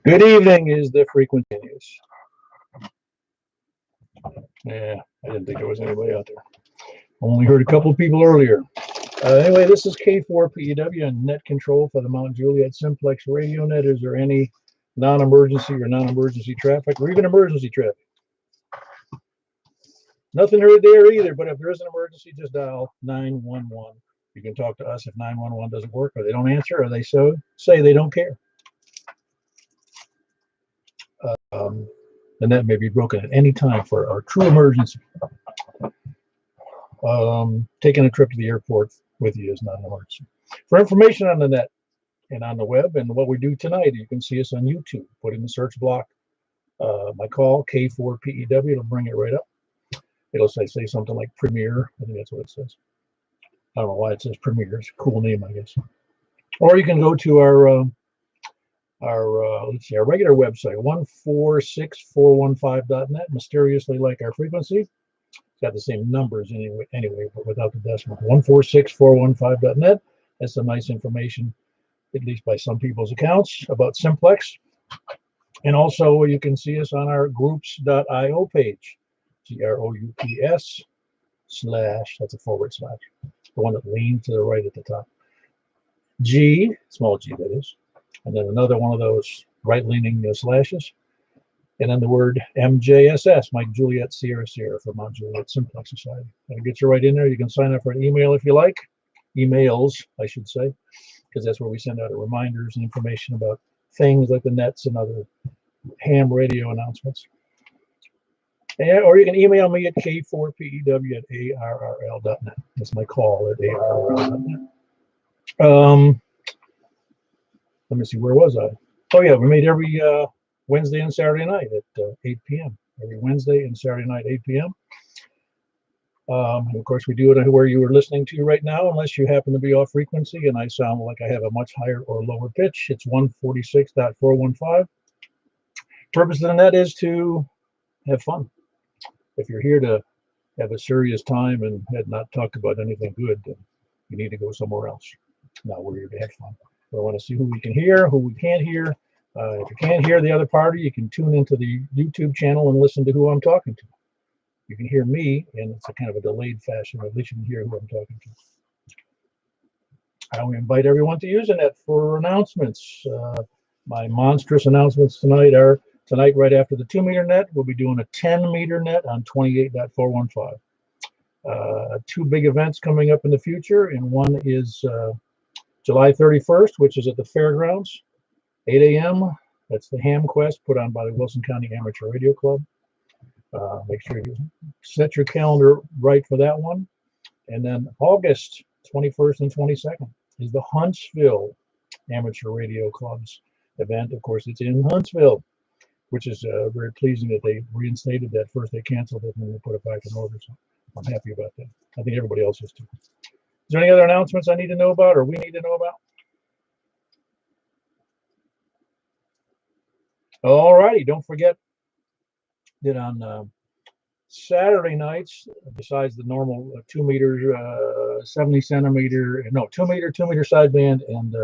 Good evening is the frequency news. Yeah, I didn't think there was anybody out there. Only heard a couple of people earlier. Anyway, this is K4PEW and net control for the Mount Juliet Simplex radio net. Is there any non-emergency or non-emergency traffic or even emergency traffic? Nothing heard there either, but if there is an emergency, just dial 911. You can talk to us if 911 doesn't work or they don't answer or they say they don't care. The net may be broken at any time for our true emergency. Taking a trip to the airport with you is not an emergency. For information on the net and on the web and what we do tonight, you can see us on YouTube. Put in the search block my call, K4PEW, it'll bring it right up. It'll say something like Premiere. I think that's what it says. I don't know why it says Premiere. It's a cool name, I guess. Or you can go to our let's see, our regular website, 146415.net, mysteriously like our frequency. It's got the same numbers anyway, but without the decimal. 146415.net. That's some nice information, at least by some people's accounts, about Simplex. And also you can see us on our groups.io page, GROUPS / that's a / the one that leans to the right at the top. G, small g that is. And then another one of those right-leaning slashes. And then the word MJSS, Mike Juliet Sierra Sierra for Mount Juliet Simplex Society. That'll get you right in there. You can sign up for an email if you like. Emails, I should say, because that's where we send out reminders and information about things like the nets and other ham radio announcements. Or you can email me at k4pew@arrl.net. That's my call at arrl.net. Let me see, where was I? Oh yeah, we made every Wednesday and Saturday night at 8 p.m. Every Wednesday and Saturday night, 8 p.m. And of course, we do it where you are listening to right now, unless you happen to be off frequency and I sound like I have a much higher or lower pitch. It's 146.415. Purpose of the net is to have fun. If you're here to have a serious time and had not talked about anything good, then you need to go somewhere else. Now we're here to have fun. We want to see who we can hear, who we can't hear. If you can't hear the other party, you can tune into the YouTube channel and listen to who I'm talking to. You can hear me, and it's a kind of a delayed fashion, but at least you can hear who I'm talking to. I invite everyone to use the net for announcements. My monstrous announcements tonight are right after the 2-meter net. We'll be doing a 10-meter net on 28.415. Two big events coming up in the future, and one is July 31st, which is at the fairgrounds, 8 a.m. That's the Ham Quest put on by the Wilson County Amateur Radio Club. Make sure you set your calendar right for that one. And then August 21st and 22nd is the Huntsville Amateur Radio Club's event. Of course, it's in Huntsville, which is very pleasing that they reinstated that. First they canceled it and then they put it back in order. So I'm happy about that. I think everybody else is too. Is there any other announcements I need to know about or we need to know about? All righty, don't forget that on Saturday nights, besides the normal 2-meter, 70 centimeter, no, 2-meter sideband and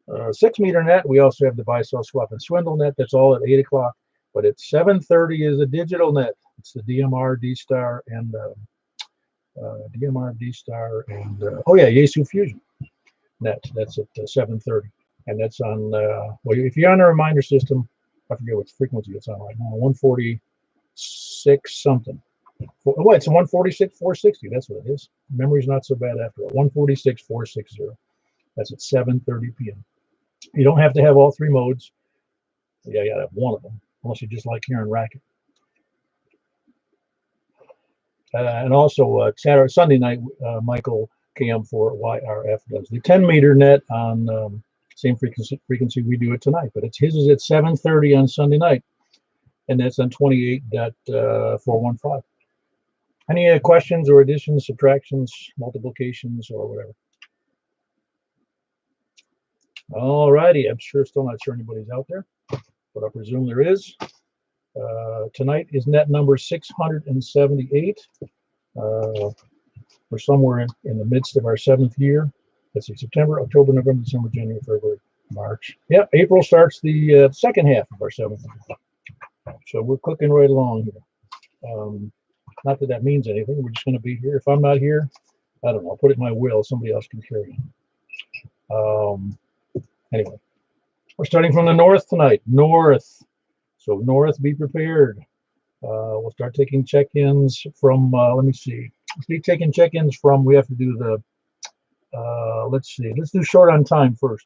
6-meter net, we also have the buy, sell, swap, and swindle net. That's all at 8 o'clock. But at 7:30 is a digital net. It's the DMR, D-Star, and oh yeah, Yaesu Fusion net. That's at 7:30, and that's on. Well, if you're on a reminder system, I forget what frequency it's on right now. 146 something. Oh, it's 146 460. That's what it is. Memory's not so bad after all. 146 460. That's at 7:30 p.m. You don't have to have all three modes. Yeah, you gotta have one of them, unless you just like hearing racket. And also Sunday night, Michael KM4YRF does the 10-meter net on same frequency we do it tonight, but his is at 7:30 on Sunday night, and that's on 28.415. Any questions or additions, subtractions, multiplications, or whatever? All righty, I'm still not sure anybody's out there, but I presume there is. Tonight is net number 678. We're somewhere in the midst of our 7th year. Let's see, September, October, November, December, January, February, March. Yep, April starts the second half of our 7th year. So we're cooking right along here. Not that that means anything. We're just going to be here. If I'm not here, I don't know. I'll put it in my will. Somebody else can carry it. Anyway, we're starting from the north tonight. North. So north, be prepared. We'll start taking check-ins from, let me see. Let's be taking check-ins from, we have to do the, let's see. Let's do short on time first.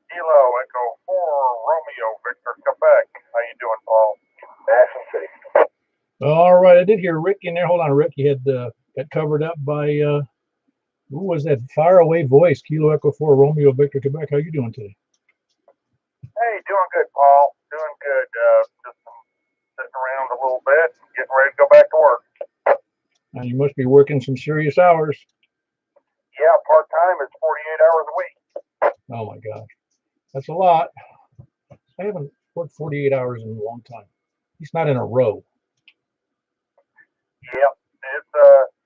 Kilo Echo 4 Romeo Victor Quebec. How you doing, Paul? National City. All right, I did hear Rick in there. Hold on, Rick. You had got covered up by, who was that faraway voice? Kilo Echo 4 Romeo Victor Quebec. How you doing today? Hey, doing good, Paul. Doing good. Just sitting around a little bit, getting ready to go back to work. And you must be working some serious hours. Yeah, part-time is 48 hours a week. Oh, my gosh. That's a lot. I haven't worked 48 hours in a long time. He's not in a row. Yep,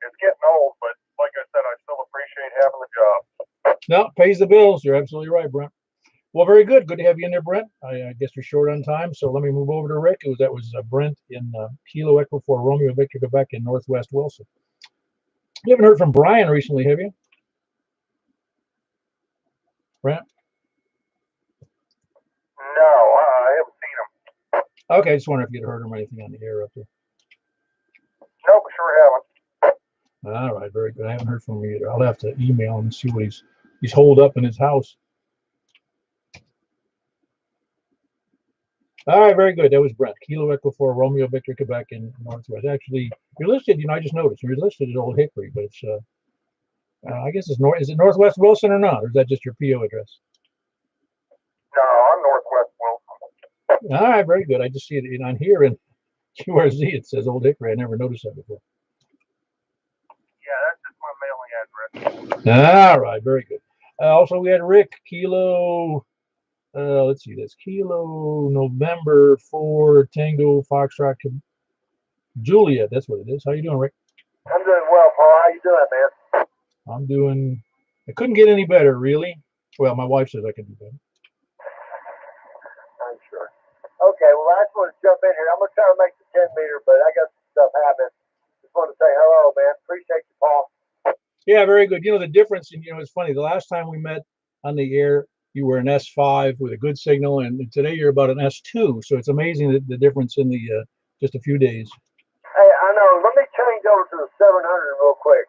it's getting old, but like I said, I still appreciate having the job. No, it pays the bills. You're absolutely right, Brent. Well, very good. Good to have you in there, Brent. I guess you're short on time, so let me move over to Rick. That was Brent in Kilo Echo 4 Romeo Victor Quebec in Northwest Wilson. You haven't heard from Brian recently, have you? Brent? No, I haven't seen him. Okay, I just wonder if you'd heard him or anything on the air up there. Nope, sure haven't. All right, very good. I haven't heard from him either. I'll have to email him and see what he's holed up in his house. All right, very good. That was Brent. Kilo Echo 4 Romeo Victor Quebec in Northwest. Actually, you're listed. I just noticed you're listed as Old Hickory, but it's I guess it's Is it Northwest Wilson or not, or is that just your PO address? No, I'm Northwest Wilson. All right, very good. I just see it on here in QRZ. It says Old Hickory. I never noticed that before. Yeah, that's just my mailing address. All right, very good. Also, we had Rick Kilo. Let's see, that's Kilo November 4 Tango Foxtrot Juliet. That's what it is. How you doing, Rick? I'm doing well, Paul. How you doing, man? I'm doing. I couldn't get any better, really. Well, my wife says I can do better. I'm sure. Okay, well, I just want to jump in here. I'm going to try to make the 10 meter, but I got some stuff happening. Just want to say hello, man. Appreciate you, Paul. Yeah, very good. The difference, and it's funny. The last time we met on the air, you were an S5 with a good signal, and today you're about an S2. So it's amazing the difference in the just a few days. Hey, I know. Let me change over to the 700 real quick.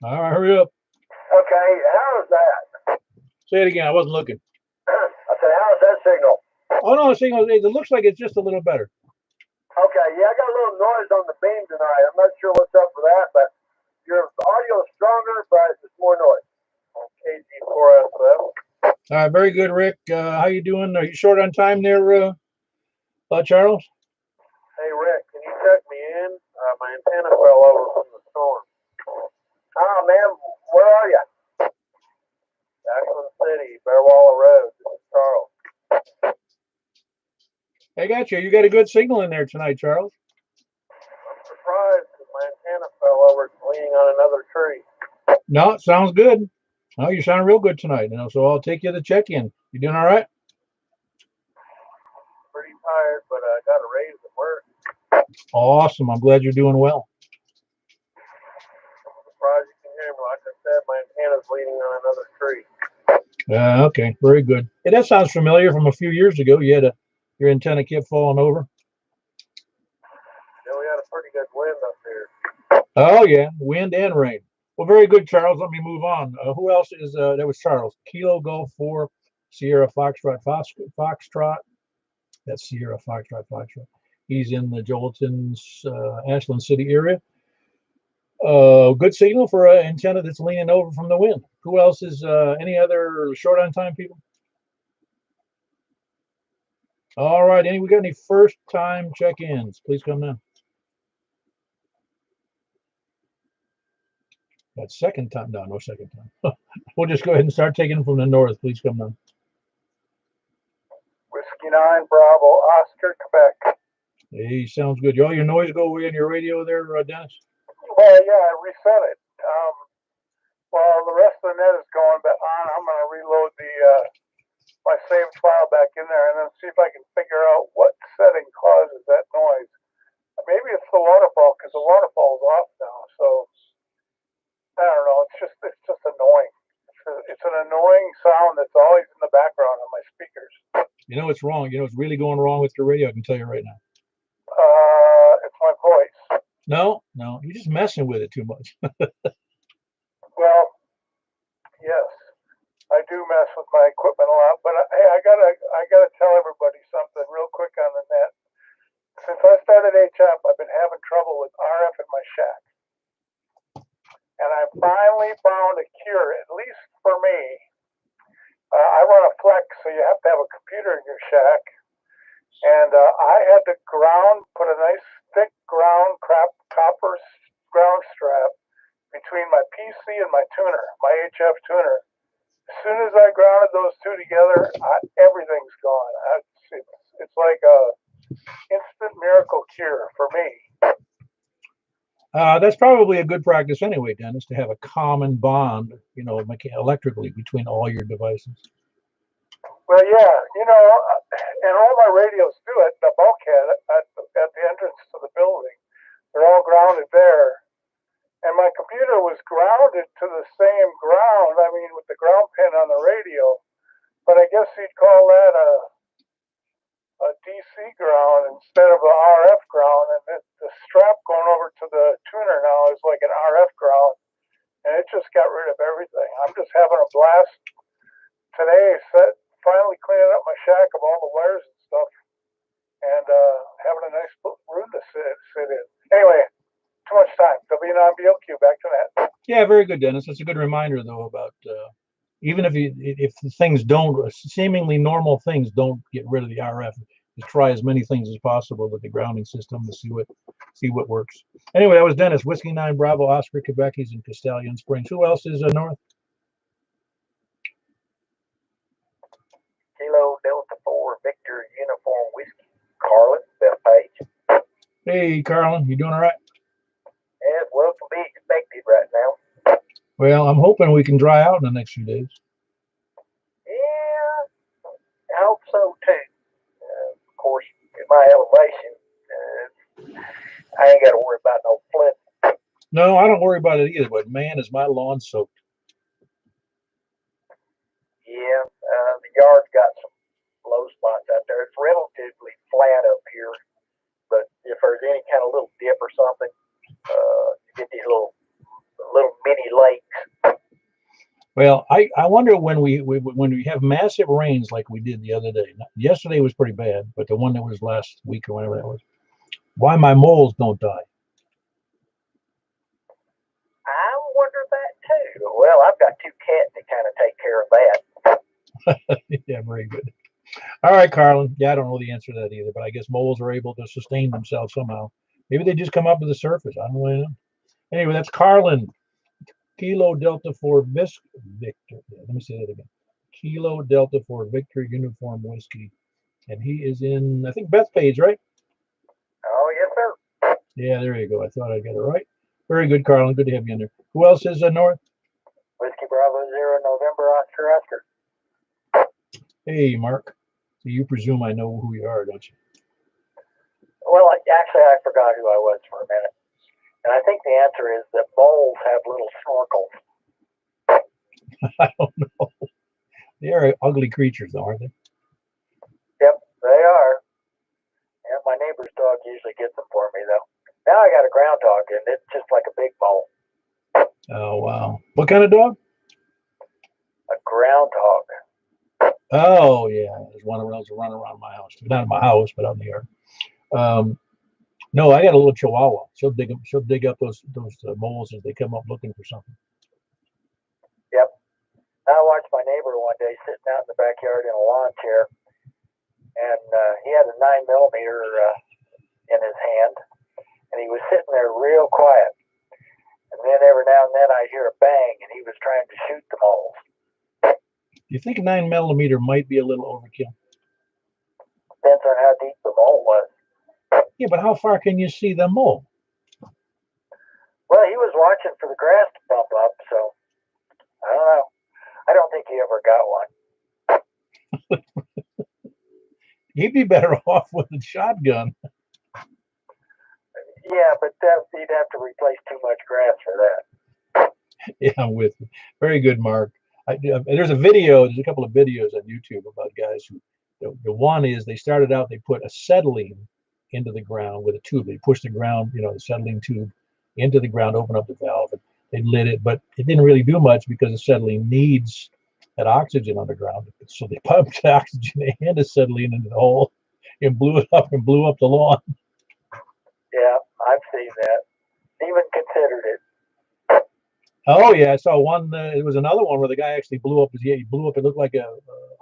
All right, hurry up. Okay, how is that? Say it again. I wasn't looking. I said, how is that signal? Oh no, the signal. It looks like it's just a little better. Okay, yeah, I got a little noise on the beam tonight. I'm not sure what's up with that, but your audio is stronger, but it's more noise. KG4SF. All right, very good, Rick. How you doing? Are you short on time there, Charles? Hey, Rick, can you check me in? My antenna fell over from the storm. Oh, man, where are you? Ashland City, Bearwaller Road. This is Charles. I got you. You got a good signal in there tonight, Charles. I'm surprised because my antenna fell over. It's leaning on another tree. No, it sounds good. Oh, you sound real good tonight. So I'll take you to check in. You doing all right? Pretty tired, but I got a raise at work. Awesome. I'm glad you're doing well. I'm surprised you can hear me. Like I said, my antenna's leaning on another tree. Okay, very good. Hey, that sounds familiar from a few years ago. You had your antenna kept falling over. Yeah, we had a pretty good wind up here. Oh yeah, wind and rain. Well, very good, Charles. Let me move on. Who else is that? Was Charles. Kilo Golf 4 Sierra Foxtrot Foxtrot. That's Sierra Foxtrot Foxtrot. He's in the Jolton's Ashland City area. Good signal for an antenna that's leaning over from the wind. Who else is any other short on time people? All right, we got any first time check-ins? Please come now. That second time? No second time. We'll just go ahead and start taking them from the north. Please come now. Whiskey 9 Bravo Oscar, Quebec. Hey, sounds good. All your noise go away on your radio there, Dennis? Well, yeah, I reset it. While the rest of the net is going back on, I'm going to reload the my saved file back in there and then see if I can figure out what setting causes that noise. Maybe it's the waterfall because the waterfall's off now. So I don't know. It's just annoying. It's an annoying sound that's always in the background on my speakers. You know what's wrong? You know what's really going wrong with your radio? I can tell you right now. It's my voice. No, you're just messing with it too much. Well, yes, I do mess with my equipment a lot, but hey, I gotta tell everybody something real quick on the net. Since I started HF, I've been having trouble with RF in my shack, and I finally found a cure, at least for me. I run a flex, so you have to have a computer in your shack, and I had to put a nice thick copper ground strap between my PC and my tuner, my HF tuner. As soon as I grounded those two together, everything's gone. It's like a instant miracle cure for me. That's probably a good practice anyway, Dennis, to have a common bond, electrically between all your devices. Well, yeah, and all my radios do it. The bulkhead at the entrance to the building, they're all grounded there. And my computer was grounded to the same ground, with the ground pin on the radio. But I guess you'd call that a DC ground instead of an RF ground. And the strap going over to the tuner now is like an RF ground. And it just got rid of everything. I'm just having a blast today, finally cleaning up my shack of all the wires and stuff. And having a nice room to sit in. Anyway. Too much time. W9BOQ, back to that. Yeah, very good, Dennis. That's a good reminder, though, about even if the things seemingly normal things don't get rid of the RF, just try as many things as possible with the grounding system to see what works. Anyway, that was Dennis. Whiskey 9 Bravo Oscar, Quebec. He's in Castellian Springs. Who else is north? Kilo Delta 4 Victor Uniform Whiskey. Carlin, Bethpage. Hey, Carlin, you doing all right? Yes, well, to be expected right now. Well, I'm hoping we can dry out in the next few days. Yeah, I hope so too. Of course, at my elevation, I ain't got to worry about no flood. No, I don't worry about it either, but man, is my lawn soaked. Yeah, the yard's got some low spots out there. It's relatively flat up here, but if there's any kind of little dip or something, you get these little mini lakes. Well, I wonder when we have massive rains like we did the other day. Yesterday was pretty bad, but the one that was last week or whatever that was, why my moles don't die. I wonder that too. Well, I've got 2 cats that kind of take care of that. Yeah, very good. All right, Carlin. Yeah, I don't know the answer to that either, but I guess moles are able to sustain themselves somehow. Maybe they just come up to the surface. I don't really know. Anyway, that's Carlin. Kilo Delta 4 Victor. Let me say that again. Kilo Delta 4 Victor Uniform Whiskey. And he is in, I think, Bethpage, right? Oh, yes, sir. Yeah, there you go. I thought I got it right. Very good, Carlin. Good to have you in there. Who else is north? Whiskey Bravo 0 November Oscar. Hey, Mark. So you presume I know who you are, don't you? Well, actually, I forgot who I was for a minute. And I think the answer is that moles have little snorkels. I don't know. They are ugly creatures, though, aren't they? Yep, they are. And my neighbor's dog usually gets them for me, though. Now I got a groundhog, and it's just like a big mole. Oh, wow. What kind of dog? A groundhog. Oh, yeah. There's one of those running around my house. Not in my house, but out in the yard. No, I got a little Chihuahua. She'll dig up those moles as they come up looking for something. Yep. I watched my neighbor one day sitting out in the backyard in a lawn chair, and he had a 9mm in his hand, and he was sitting there real quiet. And then every now and then I hear a bang, and he was trying to shoot the moles. You think 9mm might be a little overkill? Depends on how deep the mole was. Yeah, but how far can you see the mole? Well, he was watching for the grass to bump up, so I don't know. I don't think he ever got one. He'd be better off with a shotgun. Yeah, but he'd have to replace too much grass for that. Yeah, I'm with you. Very good, Mark. There's a couple of videos on YouTube about guys who, the one is they started out, they put acetylene into the ground with a tube. They pushed the ground, the acetylene tube into the ground, open up the valve, and they lit it, but it didn't really do much because acetylene needs that oxygen underground. So they pumped oxygen and acetylene into the hole and blew it up and blew up the lawn. Yeah, I've seen that. Even considered it. Oh yeah, I saw one. It was another one where the guy actually blew up he blew up. It looked like a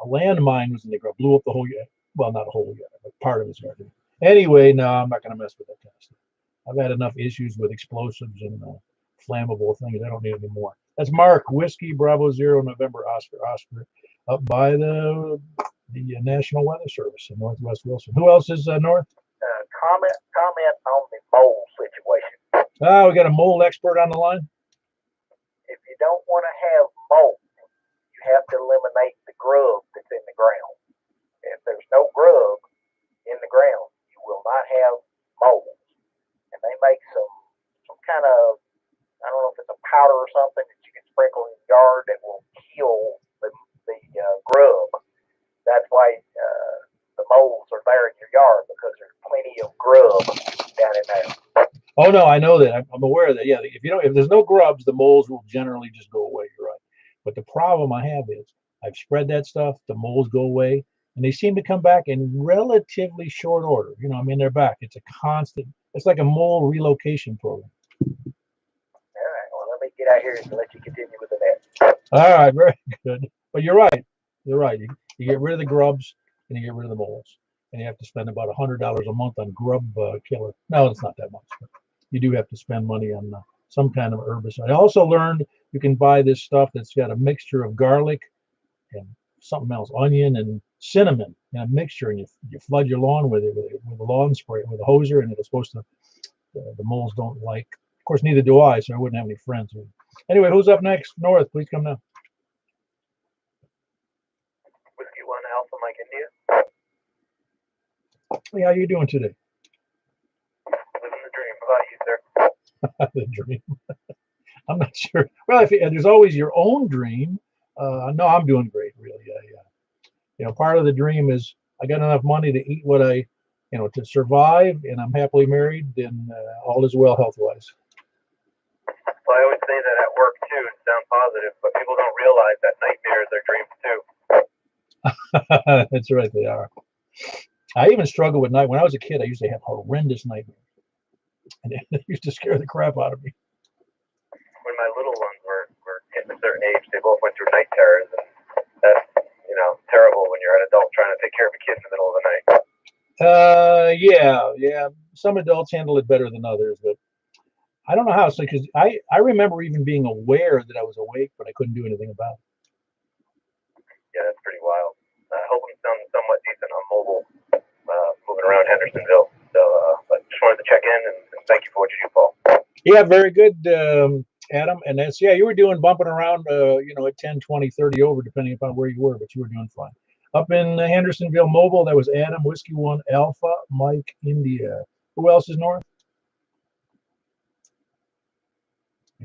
landmine was in the ground. Blew up the whole yard. Well, not a whole yard, but part of his yard. Anyway, no, I'm not going to mess with that kind of stuff. I've had enough issues with explosives and flammable things. I don't need any more. That's Mark, Whiskey Bravo Zero November Oscar, up by the National Weather Service in Northwest Wilson. Who else is north? Comment on the mole situation. Oh, we got a mole expert on the line. If you don't want to have mold, you have to eliminate the grub that's in the ground. If there's no grub in the ground, you will not have mold. And they make some kind of, I don't know if it's a powder or something that you can sprinkle in the yard that will kill the grub. That's why the moles are there in your yard, because there's plenty of grub down in there. Oh no, I know that. I'm aware of that. Yeah, if there's no grubs, the moles will generally just go away. You're right. But the problem I have is I've spread that stuff. The moles go away, and they seem to come back in relatively short order. They're back. It's a constant. It's like a mole relocation program. All right. Well, let me get out here and let you continue with the net. All right, very good. But you're right. You're right. You get rid of the grubs and you get rid of the moles, and you have to spend about $100 a month on grub killer. No, it's not that much. But you do have to spend money on some kind of herbicide. I also learned you can buy this stuff that's got a mixture of garlic and something else, onion and cinnamon in a mixture, and you flood your lawn with it with a lawn spray, with a hoser, and it's supposed to, the moles don't like. Of course, neither do I, so I wouldn't have any friends. Anyway, who's up next? North, please come now. Whiskey 1 Alpha Mike India. Hey, how you doing today? Living the dream. How about you, sir? The dream. I'm not sure. Well, there's always your own dream. No, I'm doing great, really. Part of the dream is I got enough money to eat what I, to survive, and I'm happily married, and all is well health-wise. Well, I always say that at work too, and sound positive, but people don't realize that nightmares are dreams too. That's right, they are. I even struggle with night. When I was a kid, I used to have horrendous nightmares, and it used to scare the crap out of me. When my little ones were hitting a certain age, they both went through night terrors, and that's terrible when you're an adult trying to take care of a kid in the middle of the night. Yeah. Some adults handle it better than others, but I don't know how. So, because I remember even being aware that I was awake, but I couldn't do anything about it. Yeah, that's pretty wild. I hope I'm sounding somewhat decent on mobile, moving around Hendersonville. So, but just wanted to check in and thank you for what you do, Paul. Yeah, very good, Adam. And that's, you were doing bumping around, at 10, 20, 30 over, depending upon where you were, but you were doing fine. Up in Hendersonville Mobile, that was Adam, Whiskey 1 Alpha Mike India. Who else is north?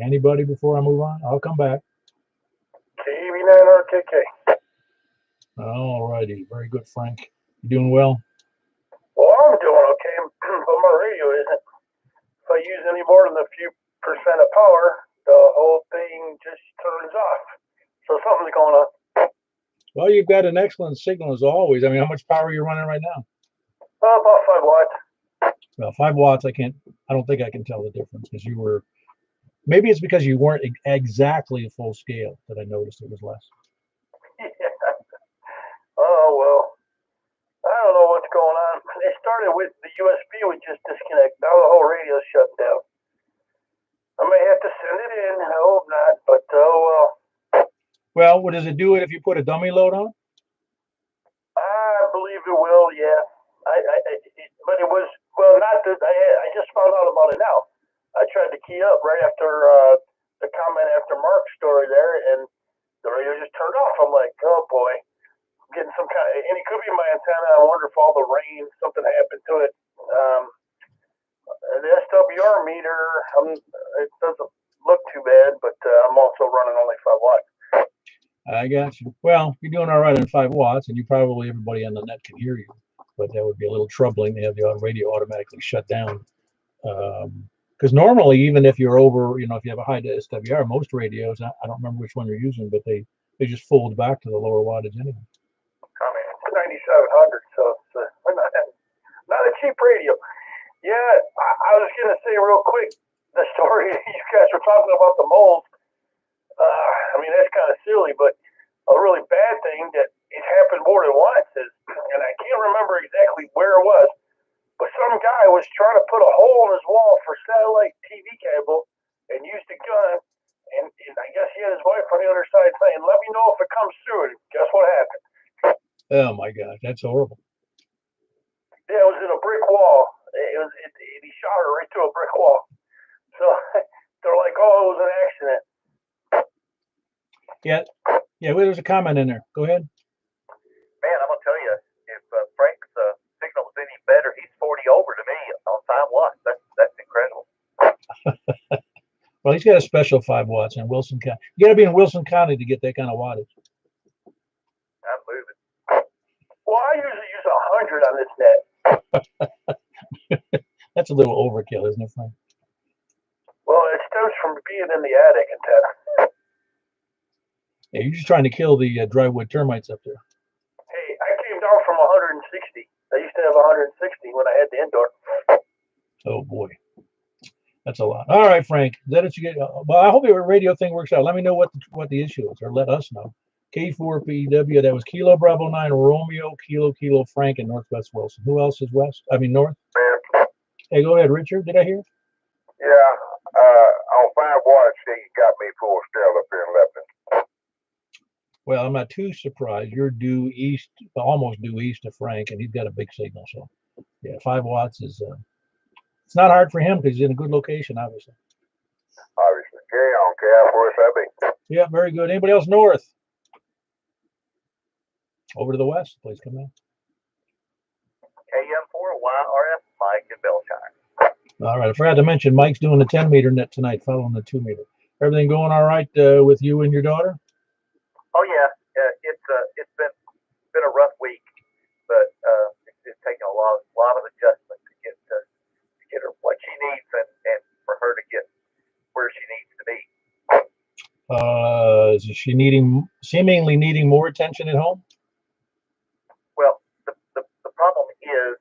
Anybody before I move on? I'll come back. TV9RKK. All righty. Very good, Frank. You doing well? Well, I'm doing okay, but my radio isn't. If I use any more than a few percent of power, the whole thing just turns off. So something's going on. Well, you've got an excellent signal as always. I mean, how much power are you running right now? About 5 watts. Well, 5 watts, I don't think I can tell the difference, because maybe it's because you weren't exactly full scale that I noticed it was less. Yeah. Oh, well, I don't know what's going on. They started with the USB would just disconnect. Now the whole radio's shut down. I may have to send it in. I hope not, but oh well. Well, what does it do if you put a dummy load on? I believe it will, yeah. But it was, well, not that, I just found out about it now. I tried to key up right after the comment after Mark's story there, and the radio just turned off. I'm like, oh boy, I'm getting some kind of, and it could be my antenna. I wonder if all the rain, something happened to it. The SWR meter, it doesn't look too bad, but I'm also running only 5 watts. I got you. Well, you're doing all right on 5 watts, and you probably everybody on the net can hear you, but that would be a little troubling to have the radio automatically shut down. Because normally, even if you're over, if you have a high SWR, most radios, I don't remember which one you're using, but they just fold back to the lower wattage anyway. I mean, it's 9700, so it's not a cheap radio. Yeah, I was going to say real quick, the story you guys were talking about the mold. I mean, that's kind of silly, but a really bad thing that it happened more than once is, and I can't remember exactly where it was, but some guy was trying to put a hole in his wall for satellite TV cable and used a gun, and I guess he had his wife on the other side saying, let me know if it comes through, and guess what happened? Oh my God, that's horrible. Yeah, it was in a brick wall. He shot her right through a brick wall. So they're like, oh, it was an accident. Yeah, well, there's a comment in there. Go ahead. Man, I'm going to tell you, if Frank's signal was any better, he's 40 over to me on 5 watts. That's incredible. Well, he's got a special 5 watts in Wilson County. You got to be in Wilson County to get that kind of wattage. I'm moving. Well, I usually use 100 on this net. That's a little overkill, isn't it, Frank? Well, it stems from being in the attic antenna. Yeah, you're just trying to kill the drywood termites up there. Hey, I came down from 160. I used to have 160 when I had the indoor. Oh boy, that's a lot. All right, Frank, is that what you get? Well, I hope your radio thing works out. Let me know what the issue is, or let us know. K4PW, that was Kilo Bravo 9 Romeo Kilo Frank in Northwest Wilson. Who else is west? I mean north. Hey, go ahead, Richard. Did I hear? Yeah, on 5 watts, he got me full still up here in Lebanon. Well, I'm not too surprised. You're due east, almost due east of Frank, and he's got a big signal. So, yeah, 5 watts is. It's not hard for him because he's in a good location, obviously. Obviously. Carry on, Cal. Where's that be? Yeah, very good. Anybody else north? Over to the west, please come in. KM4YRF, Mike in Belshire. All right, I forgot to mention Mike's doing the 10-meter net tonight, following the 2-meter. Everything going all right with you and your daughter? Oh yeah, it's been a rough week, but it's taken a lot of adjustment to get her what she needs and for her to get where she needs to be. Is she seemingly needing more attention at home? Well, the problem is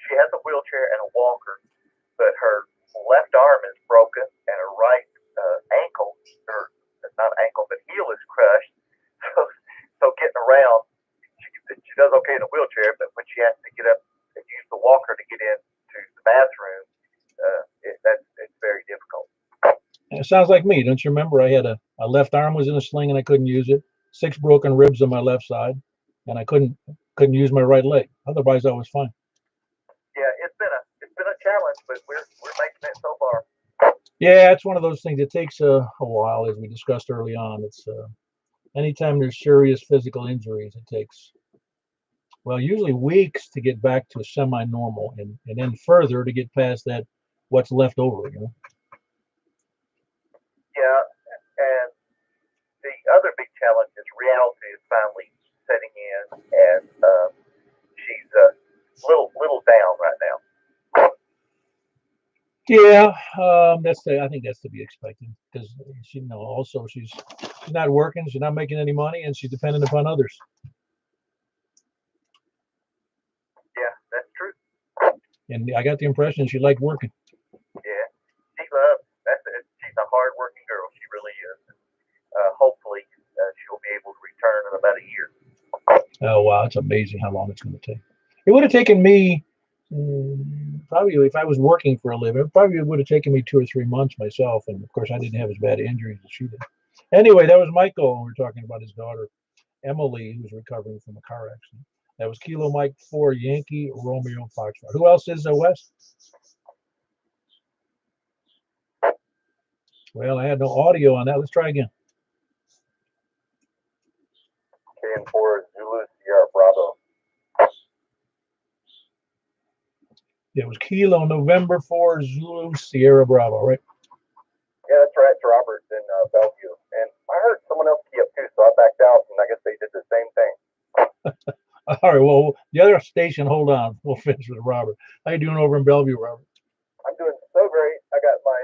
she has a wheelchair and a walker, but her left arm is broken and her right ankle, or not ankle, but heel is crushed. So getting around, she does okay in a wheelchair, but when she has to get up and use the walker to get into the bathroom, it's very difficult. It sounds like me. Don't you remember? I had a left arm was in a sling and I couldn't use it. 6 broken ribs on my left side, and I couldn't use my right leg. Otherwise, I was fine. Yeah, it's been a challenge, but we're making it so far. Yeah, it's one of those things. It takes a while, as we discussed early on. It's anytime there's serious physical injuries, it takes usually weeks to get back to semi-normal, and then further to get past that what's left over. Yeah, and the other big challenge is reality is finally setting in, and she's a little down right now. Yeah, I think that's to be expected because also she's not working, she's not making any money, and she's dependent upon others. Yeah, that's true. And I got the impression she liked working. Yeah, she loves. She's a hard-working girl. She really is. Hopefully, she'll be able to return in about a year. Oh wow, it's amazing how long it's going to take. It would have taken me probably, if I was working for a living, it probably would have taken me 2 or 3 months myself. And of course, I didn't have as bad injuries as she did. Anyway, that was Michael, and we were talking about his daughter Emily, who's recovering from a car accident. That was Kilo Mike 4 Yankee Romeo Foxtrot. Who else is west? Well, I had no audio on that. Let's try again. KN4 Zulu Sierra Bravo. It was Kilo November 4 Zulu Sierra Bravo, right? Yeah, that's right. It's Robert in Bellevue. And I heard someone else key up too, so I backed out, and I guess they did the same thing. All right. Well, the other station, hold on. We'll finish with Robert. How you doing over in Bellevue, Robert? I'm doing so great. I got my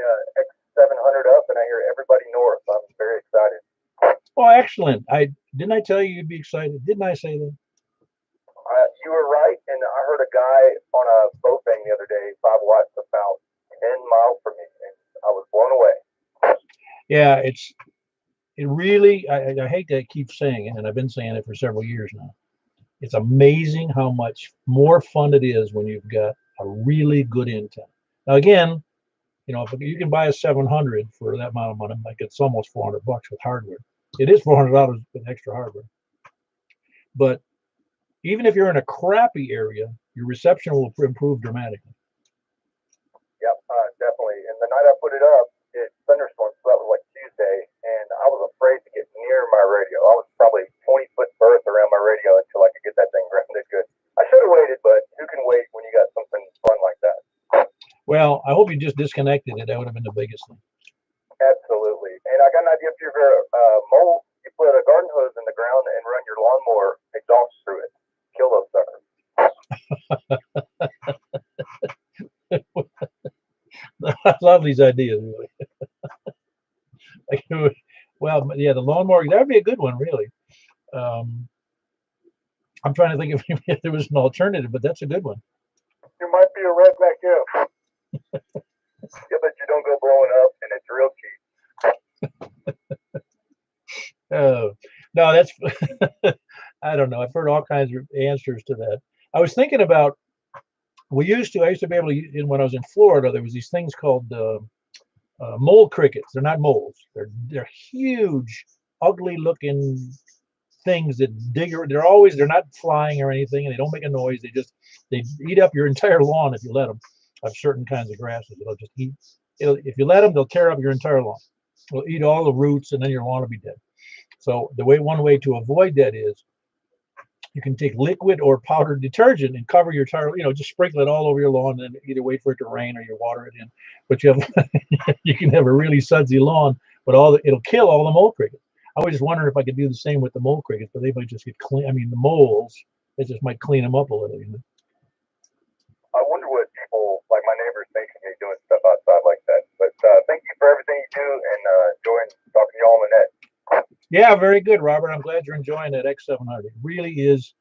X700 up, and I hear everybody north. I'm very excited. Oh, excellent. Didn't I tell you you'd be excited? Didn't I say that? You were right, and I heard a guy on a boat thing the other day, 5 watts, about 10 miles from me, and I was blown away. Yeah, it really, I hate to keep saying it, and I've been saying it for several years now. It's amazing how much more fun it is when you've got a really good antenna. Now, again, you know, if you can buy a 700 for that amount of money, like it's almost $400 with hardware. It is $400 with extra hardware. But even if you're in a crappy area, your reception will improve dramatically. Yep, definitely. And the night I put it up, it thunderstormed, so that was like Tuesday, and I was afraid to get near my radio. I was probably 20-foot berth around my radio until I could get that thing grounded good. I should have waited, but who can wait when you got something fun like that? Well, I hope you just disconnected it. That would have been the biggest thing. Absolutely. And I got an idea for your mold. You put a garden hose in the ground and run your lawnmower exhaust through it. Kill those suckers. I love these ideas, really. Well, yeah, the lawnmower, that would be a good one, really. I'm trying to think if there was an alternative, but that's a good one. You might be a redneck if. Yeah, but you don't go blowing up, and it's real cheap. No, that's, I don't know. I've heard all kinds of answers to that. I was thinking about, I used to be able to, when I was in Florida, there was these things called mole crickets. They're not moles. They're huge, ugly looking things that they're not flying or anything, and they don't make a noise. They eat up your entire lawn if you let them. Of certain kinds of grasses, they'll just eat. If you let them, they'll tear up your entire lawn. They'll eat all the roots, and then your lawn will be dead. So one way to avoid that is you can take liquid or powdered detergent and cover your entire, just sprinkle it all over your lawn, and then either wait for it to rain or you water it in. But you can have a really sudsy lawn, but it'll kill all the mole crickets. I was just wondering if I could do the same with the mole crickets, but they might just get clean. I mean, the moles, they just might clean them up a little. I wonder what people like my neighbors think of me doing stuff outside like that. But thank you for everything you do, and enjoying talking to you all on the net. Yeah, very good, Robert. I'm glad you're enjoying that X700. It really is,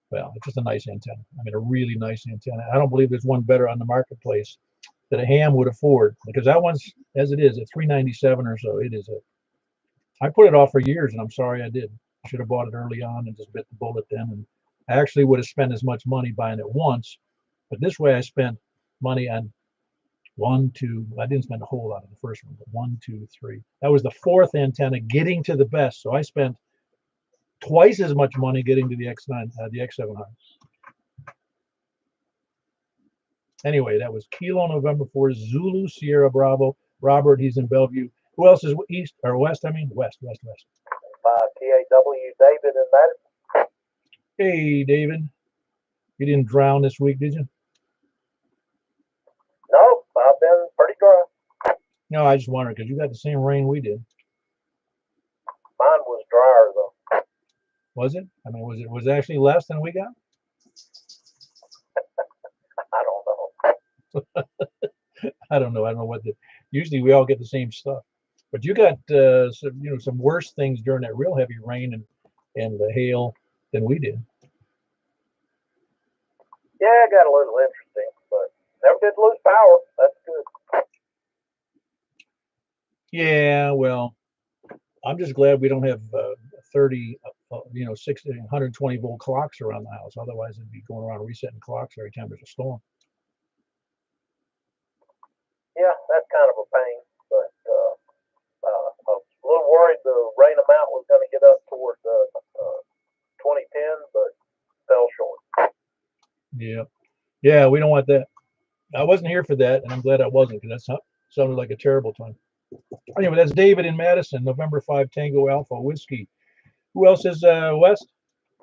well, it's just a nice antenna. I mean, a really nice antenna. I don't believe there's one better on the marketplace that a ham would afford, because that one's, as it is, at $397 or so. It is I put it off for years, and I'm sorry I did. I should have bought it early on and just bit the bullet then. And I actually would have spent as much money buying it once, but this way I spent money on I didn't spend a whole lot on the first one, but 1, 2, 3. That was the fourth antenna getting to the best. So I spent twice as much money getting to the X700. Anyway, that was Kilo November 4 Zulu Sierra Bravo. Robert, he's in Bellevue. Who else is east or west? I mean, west. TAW David and Madison. Hey, David. You didn't drown this week, did you? No, I've been pretty dry. No, I just wondered because you got the same rain we did. Mine was drier though. Was it? I mean, was it actually less than we got? I don't know. I don't know. I don't know what usually we all get the same stuff. But you got some worse things during that real heavy rain and the hail than we did. Yeah, it got a little interesting, but never did lose power. That's good. Yeah, well, I'm just glad we don't have 30, 60, 120 volt clocks around the house. Otherwise, it'd be going around resetting clocks every time there's a storm. Yeah, that's kind of a pain, but I was a little worried the rain amount was going to get up toward 2010, but fell short. Yeah, we don't want that. I wasn't here for that, and I'm glad I wasn't, because that sounded like a terrible time. Anyway, that's David in Madison, November 5 Tango Alpha Whiskey. Who else is West?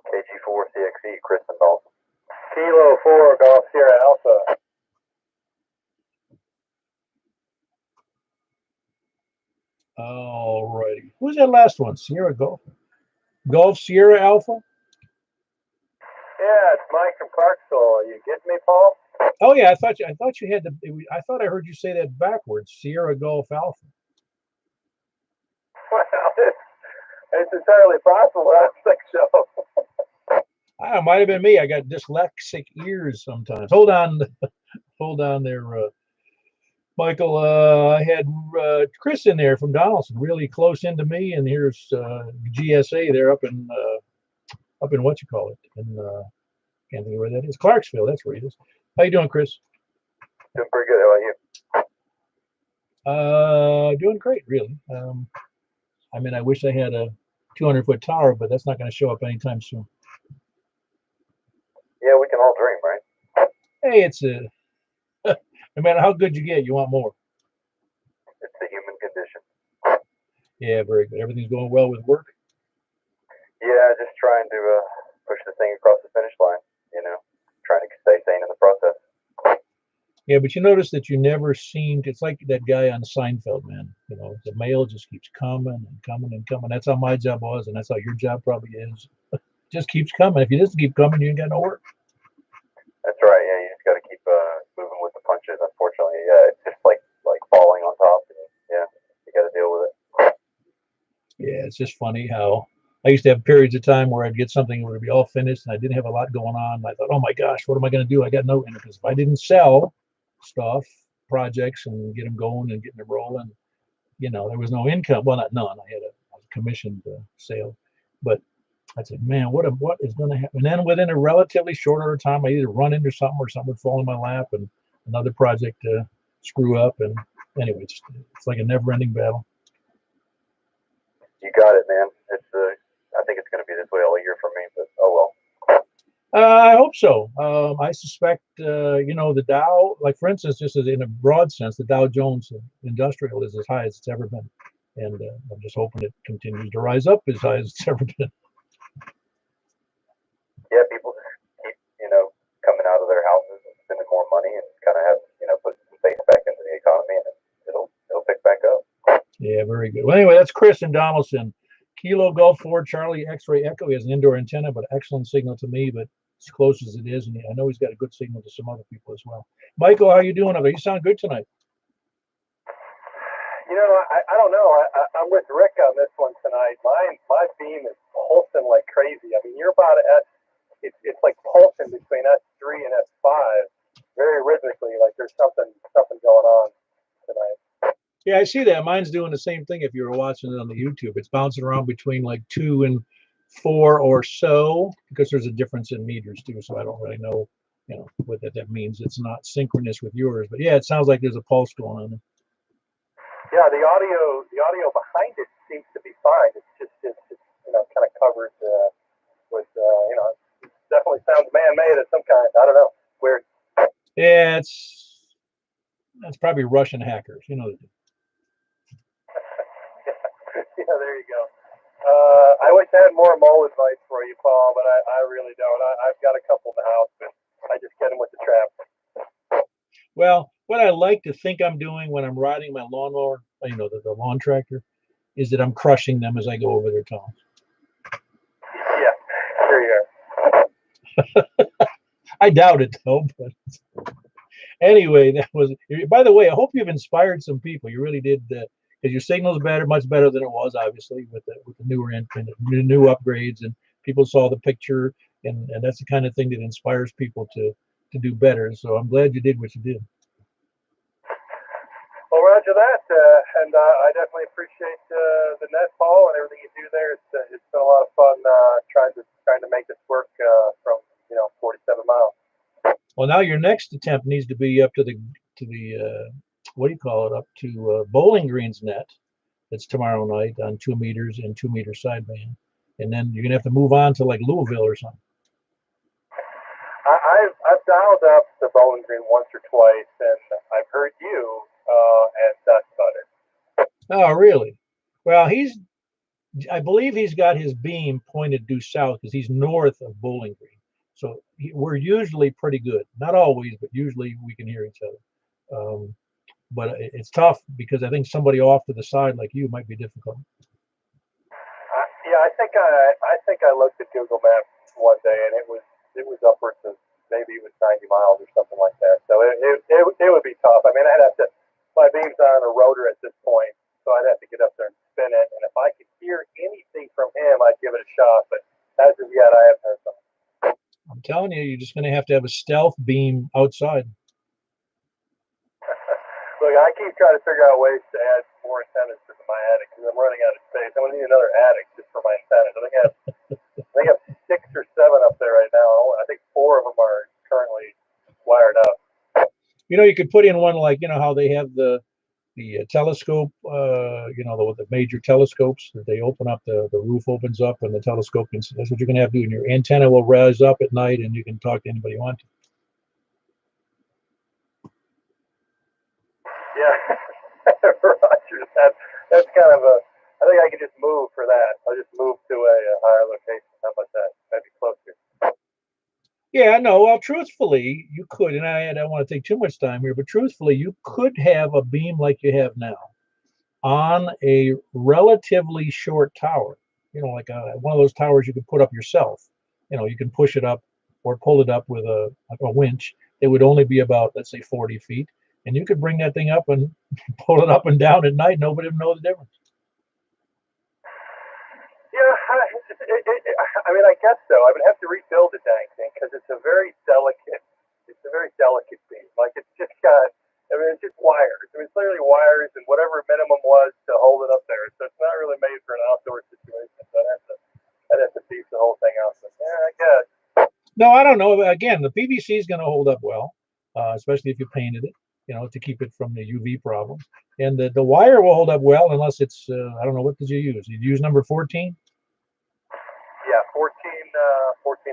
KG4CXE, Chris and Dalton. Kilo 4 Golf Sierra Alpha. All righty. Who's that last one? Sierra Golf? Golf Sierra Alpha? Yeah, it's Mike from Clarksville. Are you getting me, Paul? Oh yeah, I thought you had to. I thought I heard you say that backwards. Sierra Golf Alpha. Well, it's entirely possible. I don't think so. It might have been me. I got dyslexic ears sometimes. Hold on, hold on there, Michael. I had Chris in there from Donaldson, really close into me, and here's GSA there up in what you call it, and can't think of where that is. Clarksville, that's where he is. How you doing, Chris? Doing pretty good. How about you? Doing great, really. I mean, I wish I had a 200-foot tower, but that's not going to show up anytime soon. Yeah, we can all dream, right? Hey, it's no matter how good you get, you want more. It's the human condition. Yeah, very good. Everything's going well with work? Yeah, just trying to push the thing across the finish line, trying to stay sane in the process. Yeah, but you notice that you never seemed, it's like that guy on Seinfeld, man. The mail just keeps coming and coming and coming. That's how my job was, and that's how your job probably is. Just keeps coming. If you just keep coming, you ain't got no work. That's right. Yeah, you just got to keep moving with the punches. Unfortunately, yeah, it's just like falling on top. And, yeah, you got to deal with it. Yeah, it's just funny how I used to have periods of time where I'd get something that would be all finished, and I didn't have a lot going on. And I thought, oh my gosh, what am I going to do? I got no, because if I didn't sell stuff, projects, and get them going and getting them rolling, there was no income. Well, not none. I had a commissioned sale, but I said, man, what is going to happen? And then within a relatively short order of time, I either run into something or something would fall in my lap, and another project screw up. And anyway, it's like a never-ending battle. You got it, man. I think it's going to be this way all year for me, but oh well. I hope so. I suspect, the Dow, like for instance, just as in a broad sense, the Dow Jones Industrial is as high as it's ever been. And I'm just hoping it continues to rise up as high as it's ever been. Yeah, people just keep, coming out of their houses and spending more money and kind of have, put some faith back into the economy, and it'll pick back up. Yeah, very good. Well, anyway, that's Chris in Donaldson. Kilo Golf 4 Charlie X-Ray Echo. He has an indoor antenna, but excellent signal to me, but as close as it is, and I know he's got a good signal to some other people as well. Michael, how you doing over there? You sound good tonight. I don't know. I'm with Rick on this one tonight. My beam is pulsing like crazy. I mean, you're about at it's like pulsing between S3 and S5 very rhythmically, like there's something going on tonight. Yeah, I see that. Mine's doing the same thing if you were watching it on the YouTube. It's bouncing around between like 2 and 4 or so, because there's a difference in meters too, so I don't really know, what that means. It's not synchronous with yours, but yeah, it sounds like there's a pulse going on there. Yeah, the audio behind it seems to be fine. It's kind of covered with it definitely sounds man-made of some kind. I don't know. Weird. Yeah, that's probably Russian hackers. Yeah, there you go. I wish I had more mole advice for you, Paul, but I really don't. I've got a couple in the house, but I just get them with the trap. Well, what I like to think I'm doing when I'm riding my lawnmower, the lawn tractor, is that I'm crushing them as I go over their tongues. Yeah, there you are. I doubt it though, but anyway, that was. By the way, I hope you've inspired some people. You really did, because your signal's better, much better than it was, obviously, with the newer and new upgrades, and people saw the picture, and that's the kind of thing that inspires people to do better. So I'm glad you did what you did. Well, roger that, and I definitely appreciate the net, Paul, and everything you do there. It's been a lot of fun trying to make this work from 47 miles. Well, now your next attempt needs to be up to the what do you call it? Up to Bowling Green's net. That's tomorrow night on 2 meters and 2 meter sideband, and then you're gonna have to move on to like Louisville or something. I've dialed up the Bowling Green once or twice, and I've heard you, and that's about it. Oh, really? Well, I believe he's got his beam pointed due south because he's north of Bowling Green. So we're usually pretty good. Not always, but usually we can hear each other. But it's tough because I think somebody off to the side like you might be difficult. Yeah, I think I looked at Google Maps one day, and it was upwards of maybe it was 90 miles or something like that. So it would be tough. I mean, I'd have to my beam's on a rotor at this point, so I'd have to get up there and spin it. And if I could hear anything from him, I'd give it a shot. But as of yet, I haven't heard something. I'm telling you, you're just going to have a stealth beam outside. Look, I keep trying to figure out ways to add more antennas to my attic because I'm running out of space. I'm gonna need another attic just for my antennas. I think I have 6 or 7 up there right now. I think 4 of them are currently wired up. You could put in one like how they have the telescope. The major telescopes that they open up, the roof opens up and the telescope can. That's what you're going to have to do, and your antenna will rise up at night, and you can talk to anybody you want to. Yeah, Roger. That's kind of a. I think I could just move for that. I'll just move to a higher location. How about that? Maybe closer. Yeah, no. Well, truthfully, you could, and I don't want to take too much time here, but truthfully, you could have a beam like you have now on a relatively short tower. Like one of those towers you could put up yourself. You can push it up or pull it up with a winch. It would only be about, let's say, 40 feet, and you could bring that thing up and pull it up and down at night. Nobody would know the difference. Yeah, I mean, I guess so. I would have to rebuild the dang thing because it's a very delicate. It's a very delicate beam. Like it's just got. I mean, it's just wires. I mean, it's literally wires and whatever minimum was to hold it up there. So it's not really made for an outdoor situation. So I'd have to beef the whole thing out. But yeah, I guess. No, I don't know. Again, the PVC is going to hold up well, especially if you painted it, to keep it from the UV problems. And the wire will hold up well unless it's, I don't know, what did you use? Did you use number 14? Yeah, 14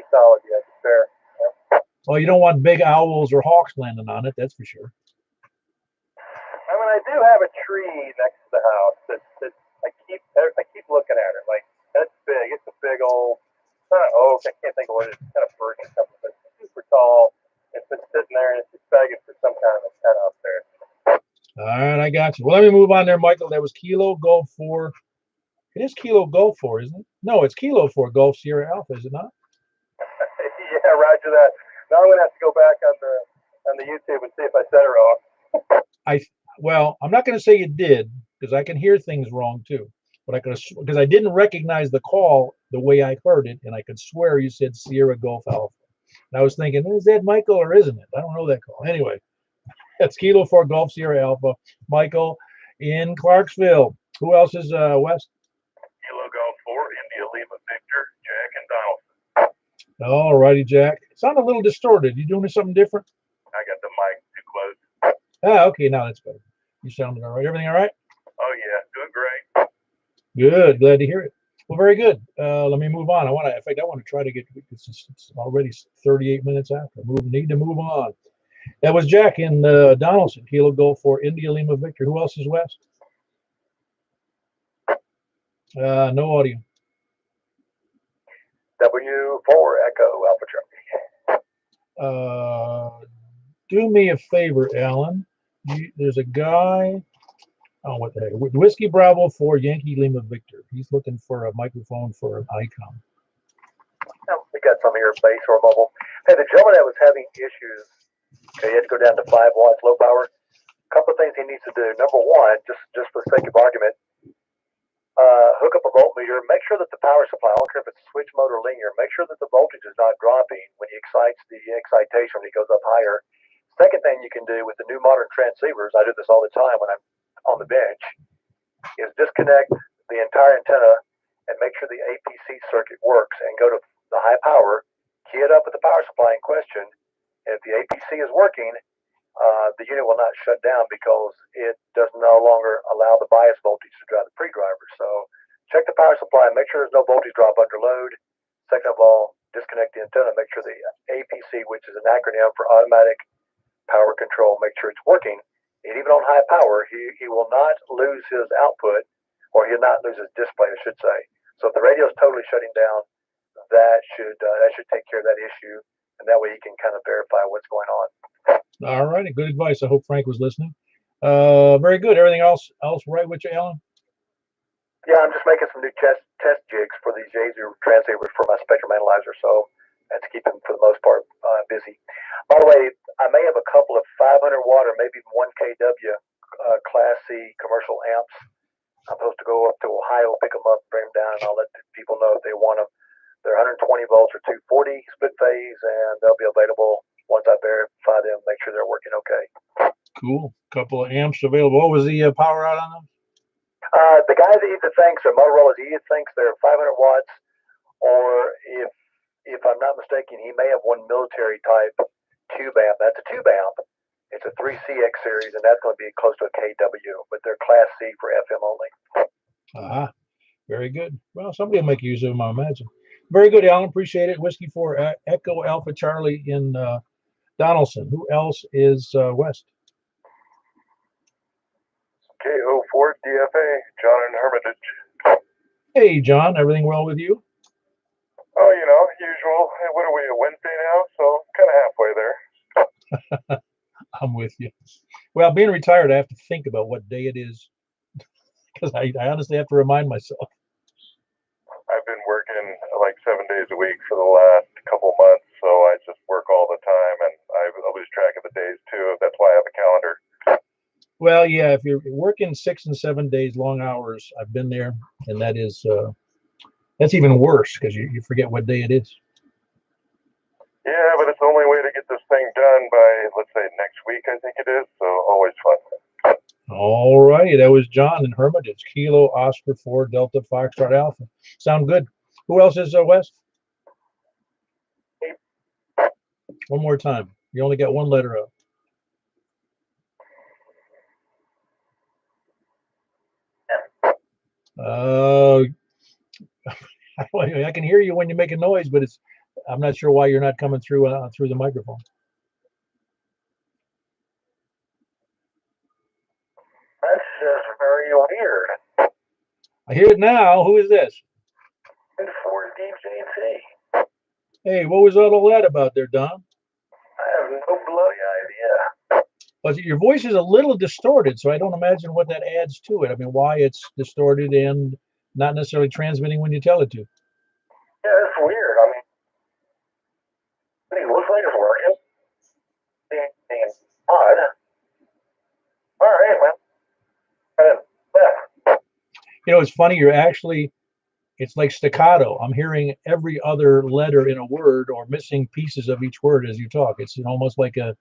solid. Yeah, it's fair. Yeah. Well, you don't want big owls or hawks landing on it, that's for sure. I mean, I do have a tree next to the house that I keep looking at it. Like that's big. It's a big old. It's not oak. I can't think of what it is. It's kind of birch or something, but it's super tall. It's been sitting there and it's just begging for some kind of antenna up there. All right, I got you. Well, let me move on there, Michael. That was Kilo Golf 4. It is Kilo Golf 4, isn't it? No, it's Kilo 4 Golf Sierra Alpha, is it not? Yeah, roger that. Now I'm gonna have to go back on the YouTube and see if I said it wrong. Well, I'm not going to say you did because I can hear things wrong too. But I could, because I didn't recognize the call the way I heard it, and I could swear you said Sierra Golf Alpha. And I was thinking, is that Michael or isn't it? I don't know that call. Anyway, that's Kilo 4 Golf Sierra Alpha. Michael in Clarksville. Who else is west? Kilo Golf 4, India Lima Victor, Jack and Donaldson. All righty, Jack. It sounded a little distorted. You doing something different? I got the mic too close. Ah, okay, now that's better. You sounded all right. Everything all right? Oh yeah, doing great. Good. Glad to hear it. Well, very good. Let me move on. In fact, I want to try to get. It's already 38 minutes after. Need to move on. That was Jack in Donaldson. Kilo Golf for India Lima Victor. Who else is west? No audio. W4 Echo Alpha Charlie. Do me a favor, Alan. There's a guy. Oh, what the heck? Whiskey Bravo for Yankee Lima Victor. He's looking for a microphone for an icon. Oh, we got some here, base or mobile. Hey, the gentleman that was having issues, okay, he had to go down to 5 watts low power. A couple of things he needs to do. Number one, just for the sake of argument, hook up a voltmeter. Make sure that the power supply, I don't care if it's switch mode or linear, make sure that the voltage is not dropping when he excites the excitation when he goes up higher. Second thing you can do with the new modern transceivers, I do this all the time when I'm on the bench, is disconnect the entire antenna and make sure the APC circuit works and go to the high power, key it up with the power supply in question. And if the APC is working, the unit will not shut down because it does no longer allow the bias voltage to drive the pre-driver. So check the power supply, make sure there's no voltage drop under load. Second of all, disconnect the antenna, make sure the APC, which is an acronym for automatic power control, make sure it's working. and even on high power, he will not lose his output, or he'll not lose his display, I should say. So if the radio is totally shutting down, that should take care of that issue, and that way he can kind of verify what's going on. All righty, good advice. I hope Frank was listening. Very good. Everything else right with you, Alan? Yeah, I'm just making some new test jigs for these Yaesu transceivers for my spectrum analyzer, so that's keeping for the most part busy. By the way, I may have a couple of 500 watt or maybe 1 kW Class C commercial amps. I'm supposed to go up to Ohio, pick them up, bring them down, and I'll let people know if they want them. They're 120 volts or 240 split phase, and they'll be available once I verify them, make sure they're working okay. Cool. Couple of amps available. What was the power out on them? The guys that either thinks, or Motorola's either thinks they're 500 watts, or if I'm not mistaken, he may have one military type tube amp. That's a tube amp. It's a 3CX series, and that's going to be close to a KW, but they're Class C for FM only. Very good. Well, somebody will make use of them, I imagine. Very good, Alan. Appreciate it. Whiskey for Echo Alpha Charlie in Donaldson. Who else is west? KO4 DFA, John in Hermitage. Hey, John. Everything well with you? Oh, usual. What are we, a Wednesday now? So kind of halfway there. I'm with you. Well, being retired, I have to think about what day it is because I honestly have to remind myself. I've been working like 7 days a week for the last couple months, so I just work all the time, and I lose track of the days too. That's why I have a calendar. Well, yeah, if you're working 6 and 7 days, long hours, I've been there, and that's even worse because you forget what day it is. Yeah, but it's the only way to get this thing done by, let's say, next week, I think it is, so always fun. All righty, that was John in Hermitage. Kilo Oscar 4 Delta Foxtrot Alpha. Sound good. Who else is west? One more time. You only got one letter up. I can hear you when you make a noise, but I'm not sure why you're not coming through through the microphone. That's just very weird. I hear it now. Who is this? And for DJT. Hey, what was all that about there, Don? I have no bloody idea. Well, your voice is a little distorted, so I don't imagine what that adds to it. I mean, why it's distorted and not necessarily transmitting when you tell it to. Yeah, it's weird. I mean, it looks like it's working. It's odd. All right, well. It's funny. It's like staccato. I'm hearing every other letter in a word or missing pieces of each word as you talk. It's almost like a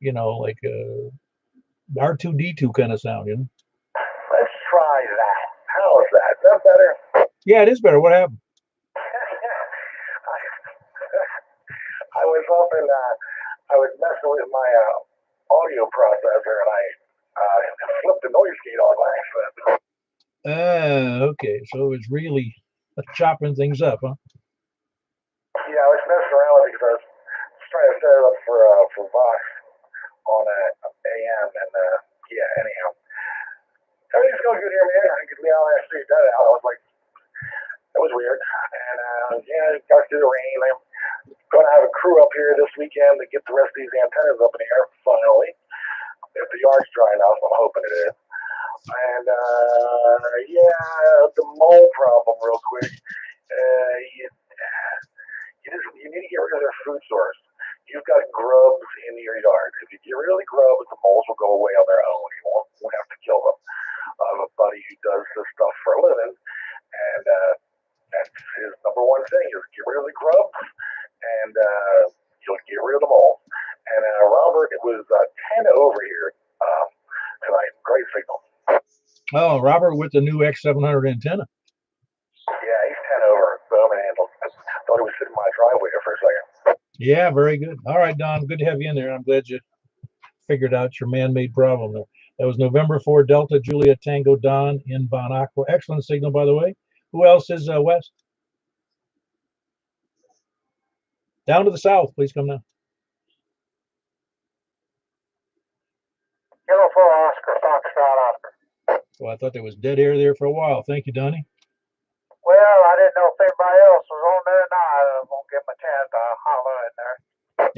R2D2 kind of sound, Let's try that. How is that? Is that better? Yeah, it is better. What happened? I was up and I was messing with my audio processor, and I flipped the noise gate on by accident. Okay. So it's really chopping things up, huh? Yeah, I was messing around with it because I was trying to set it up for Vox on AM, and anyhow, everything's going good here, man. I could be out last week. That out. I was like, that was weird. And got through the rain. I'm going to have a crew up here this weekend to get the rest of these antennas up in the air finally. If the yard's dry enough, I'm hoping it is. And the mole problem, real quick. You need to get rid of their food source. You've got grubs in your yard. If you get rid of the grubs, the moles will go away on their own. You won't have to kill them. I have a buddy who does this stuff for a living, and that's his number one thing is get rid of the grubs, and you'll get rid of the moles. And Robert, it was 10 over here tonight. Great signal. Oh, Robert with the new X700 antenna. Yeah, he's 10 over. So I thought he was sitting in my driveway there for a second. Yeah, very good. All right, Don, good to have you in there. I'm glad you figured out your man-made problem there. That was November 4 Delta Juliet Tango Don in Bon Aqua. Excellent signal, by the way. Who else is west? Down to the south, please come down. Hello, Well, I thought there was dead air there for a while. Thank you, Donnie. Well, I didn't know if anybody else was on there or not. I was going to give them a chance to holler in there.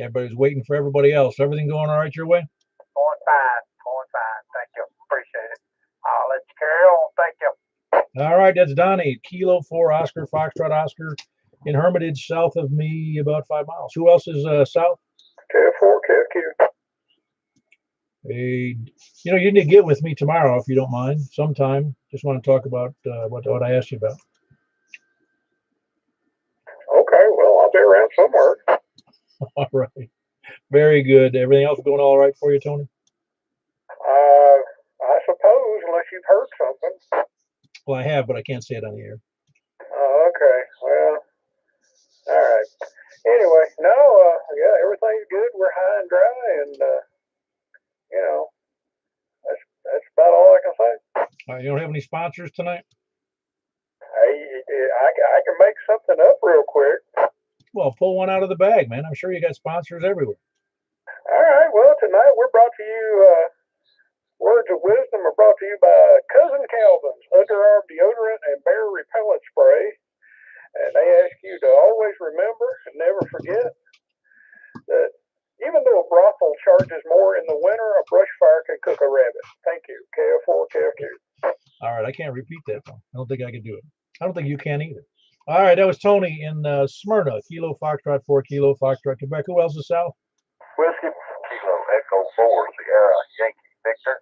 Everybody's waiting for everybody else. Everything going all right your way? Going fine. Going fine. Thank you. Appreciate it. I'll let you carry on. Thank you. All right, that's Donnie. Kilo 4 Oscar, Foxtrot Oscar in Hermitage, south of me, about 5 miles. Who else is south? KF4, KFQ. Hey, you know, you need to get with me tomorrow if you don't mind, sometime. Just want to talk about what I asked you about. Okay, well, I'll be around somewhere. All right. Very good. Everything else going all right for you, Tony? I suppose, unless you've heard something. Well, I have, but I can't say it on the air. Oh, okay. Well, all right. Anyway, no, yeah, everything's good. We're high and dry, and you know, that's about all I can say. You don't have any sponsors tonight? I can make something up real quick. Well, pull one out of the bag, man. I'm sure you got sponsors everywhere. All right. Well, tonight we're brought to you. Words of wisdom are brought to you by Cousin Calvin's underarm deodorant and bear repellent spray, and they ask you to always remember and never forget that even though a brothel charges more in the winter, a brush fire can cook a rabbit. Thank you. KF4, KFQ. All right, I can't repeat that one. I don't think I can do it. I don't think you can either. All right, that was Tony in Smyrna, Kilo Foxtrot 4, Kilo Foxtrot Quebec. Who else is south? Whiskey Kilo Echo 4 Sierra Yankee Victor.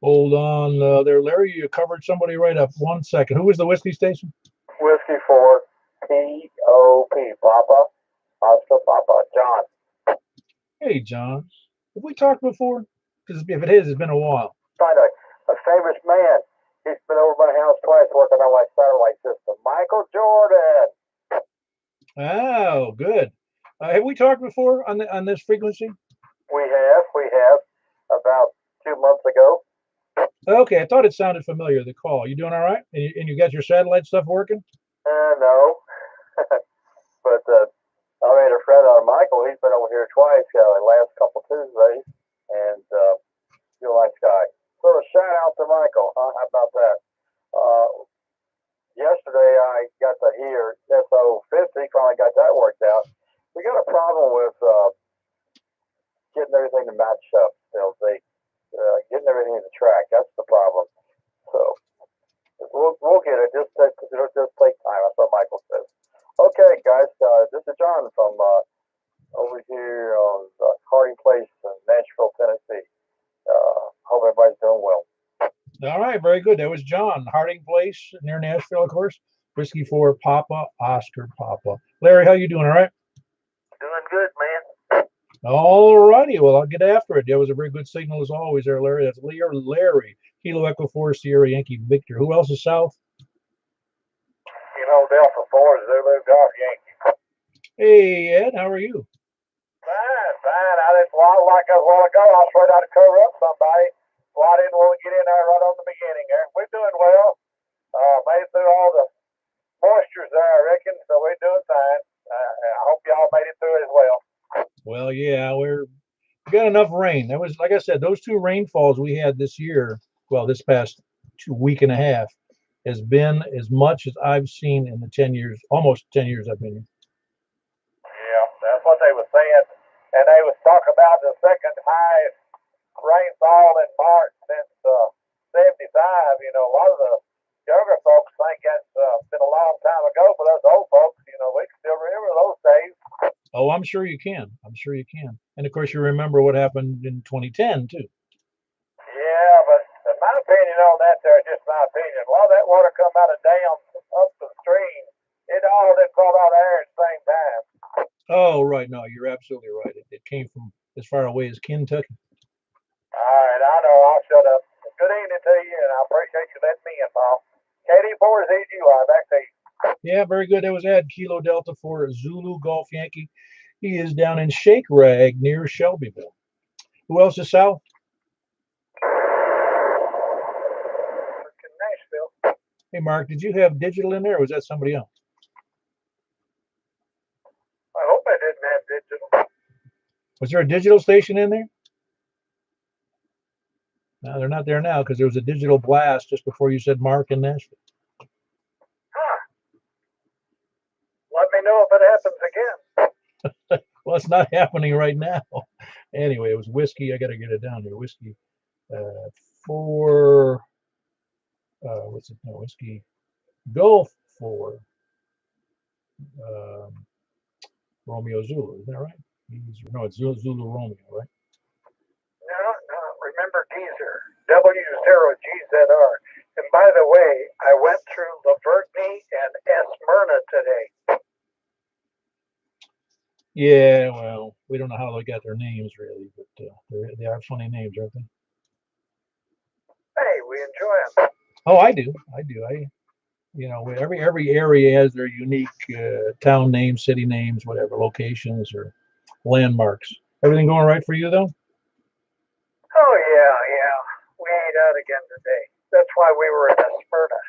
Hold on there, Larry. You covered somebody right up. 1 second. Who was the whiskey station? Whiskey 4 POP Papa Oscar Papa John. Hey, John. Have we talked before? Because if it is, it's been a while. Find a famous man. He's been over my house twice working on my satellite system. Michael Jordan. Oh, good. Have we talked before on this frequency? We have about 2 months ago. Okay, I thought it sounded familiar, the call. You doing all right? And you got your satellite stuff working? No. But I made a friend out of Michael. He's been over here twice the last couple Tuesdays. And you're a nice guy. So a shout out to Michael. How about that? Yesterday I got to hear SO50, finally got that worked out. We got a problem with getting everything to match up. Getting everything in the track. That's the problem. So we'll get it. It'll just take time. That's what Michael says. Okay, guys. This is John from over here on Harding Place in Nashville, Tennessee. Hope everybody's doing well. All right, very good. That was John, Harding Place near Nashville, of course. Whiskey 4 Papa Oscar Papa. Larry, how you doing? All right? Doing good, man. All righty. Well, I'll get after it. That was a very good signal as always there, Larry. That's Larry. Kilo Echo 4 Sierra Yankee Victor. Who else is south? Delta 4 Zulu Golf Yankee. Hey, Ed, how are you? Fine. I didn't like a while ago. I was afraid I'd cover up somebody. So I didn't want to get in there right on the beginning there. We're doing well. Made it through all the moistures there, I reckon. So we're doing fine. I hope y'all made it through it as well. Well, yeah, we got enough rain. That was, like I said, those 2 rainfalls we had this year, well, this past week and a half, has been as much as I've seen in the 10 years, almost 10 years I've been here. Yeah, that's what they were saying. And they was talking about the second highest rainfall in March since 75. A lot of the younger folks think that's been a long time ago, but us old folks, we can still remember those days. Oh, I'm sure you can. And of course, you remember what happened in 2010 too. Yeah, but my opinion on that there, just my opinion, a lot of that water come out of dams up the stream. It all didn't fall out of air at the same time. Oh, right. No, you're absolutely right. It came from as far away as Kentucky. All right, I know. I'll shut up. Good evening to you, and I appreciate you letting me in, Paul. KD4 is EGY. Back to you. Yeah, very good. That was Ed, Kilo Delta 4 Zulu Golf Yankee. He is down in Shake Rag near Shelbyville. Who else is south? Nashville. Hey, Mark, did you have digital in there, or was that somebody else? I hope I didn't have digital. Was there a digital station in there? No, they're not there now because there was a digital blast just before you said Mark in Nashville. Huh. Let me know if it happens again. Well, it's not happening right now. Anyway, it was whiskey. I got to get it down here. Whiskey for what's it? No, whiskey Gulf for Romeo Zulu. Is that right? No, it's Zulu Romeo, right? No, remember Geezer. W0GZR. And by the way, I went through Lavertney and Smyrna today. Yeah, well, we don't know how they got their names really, but they are funny names, aren't they? Hey, we enjoy them. Oh, I do. Every area has their unique town names, city names, whatever, locations or landmarks. Everything going right for you though? Oh, yeah. We ain't out again today. That's why we were in Smyrna.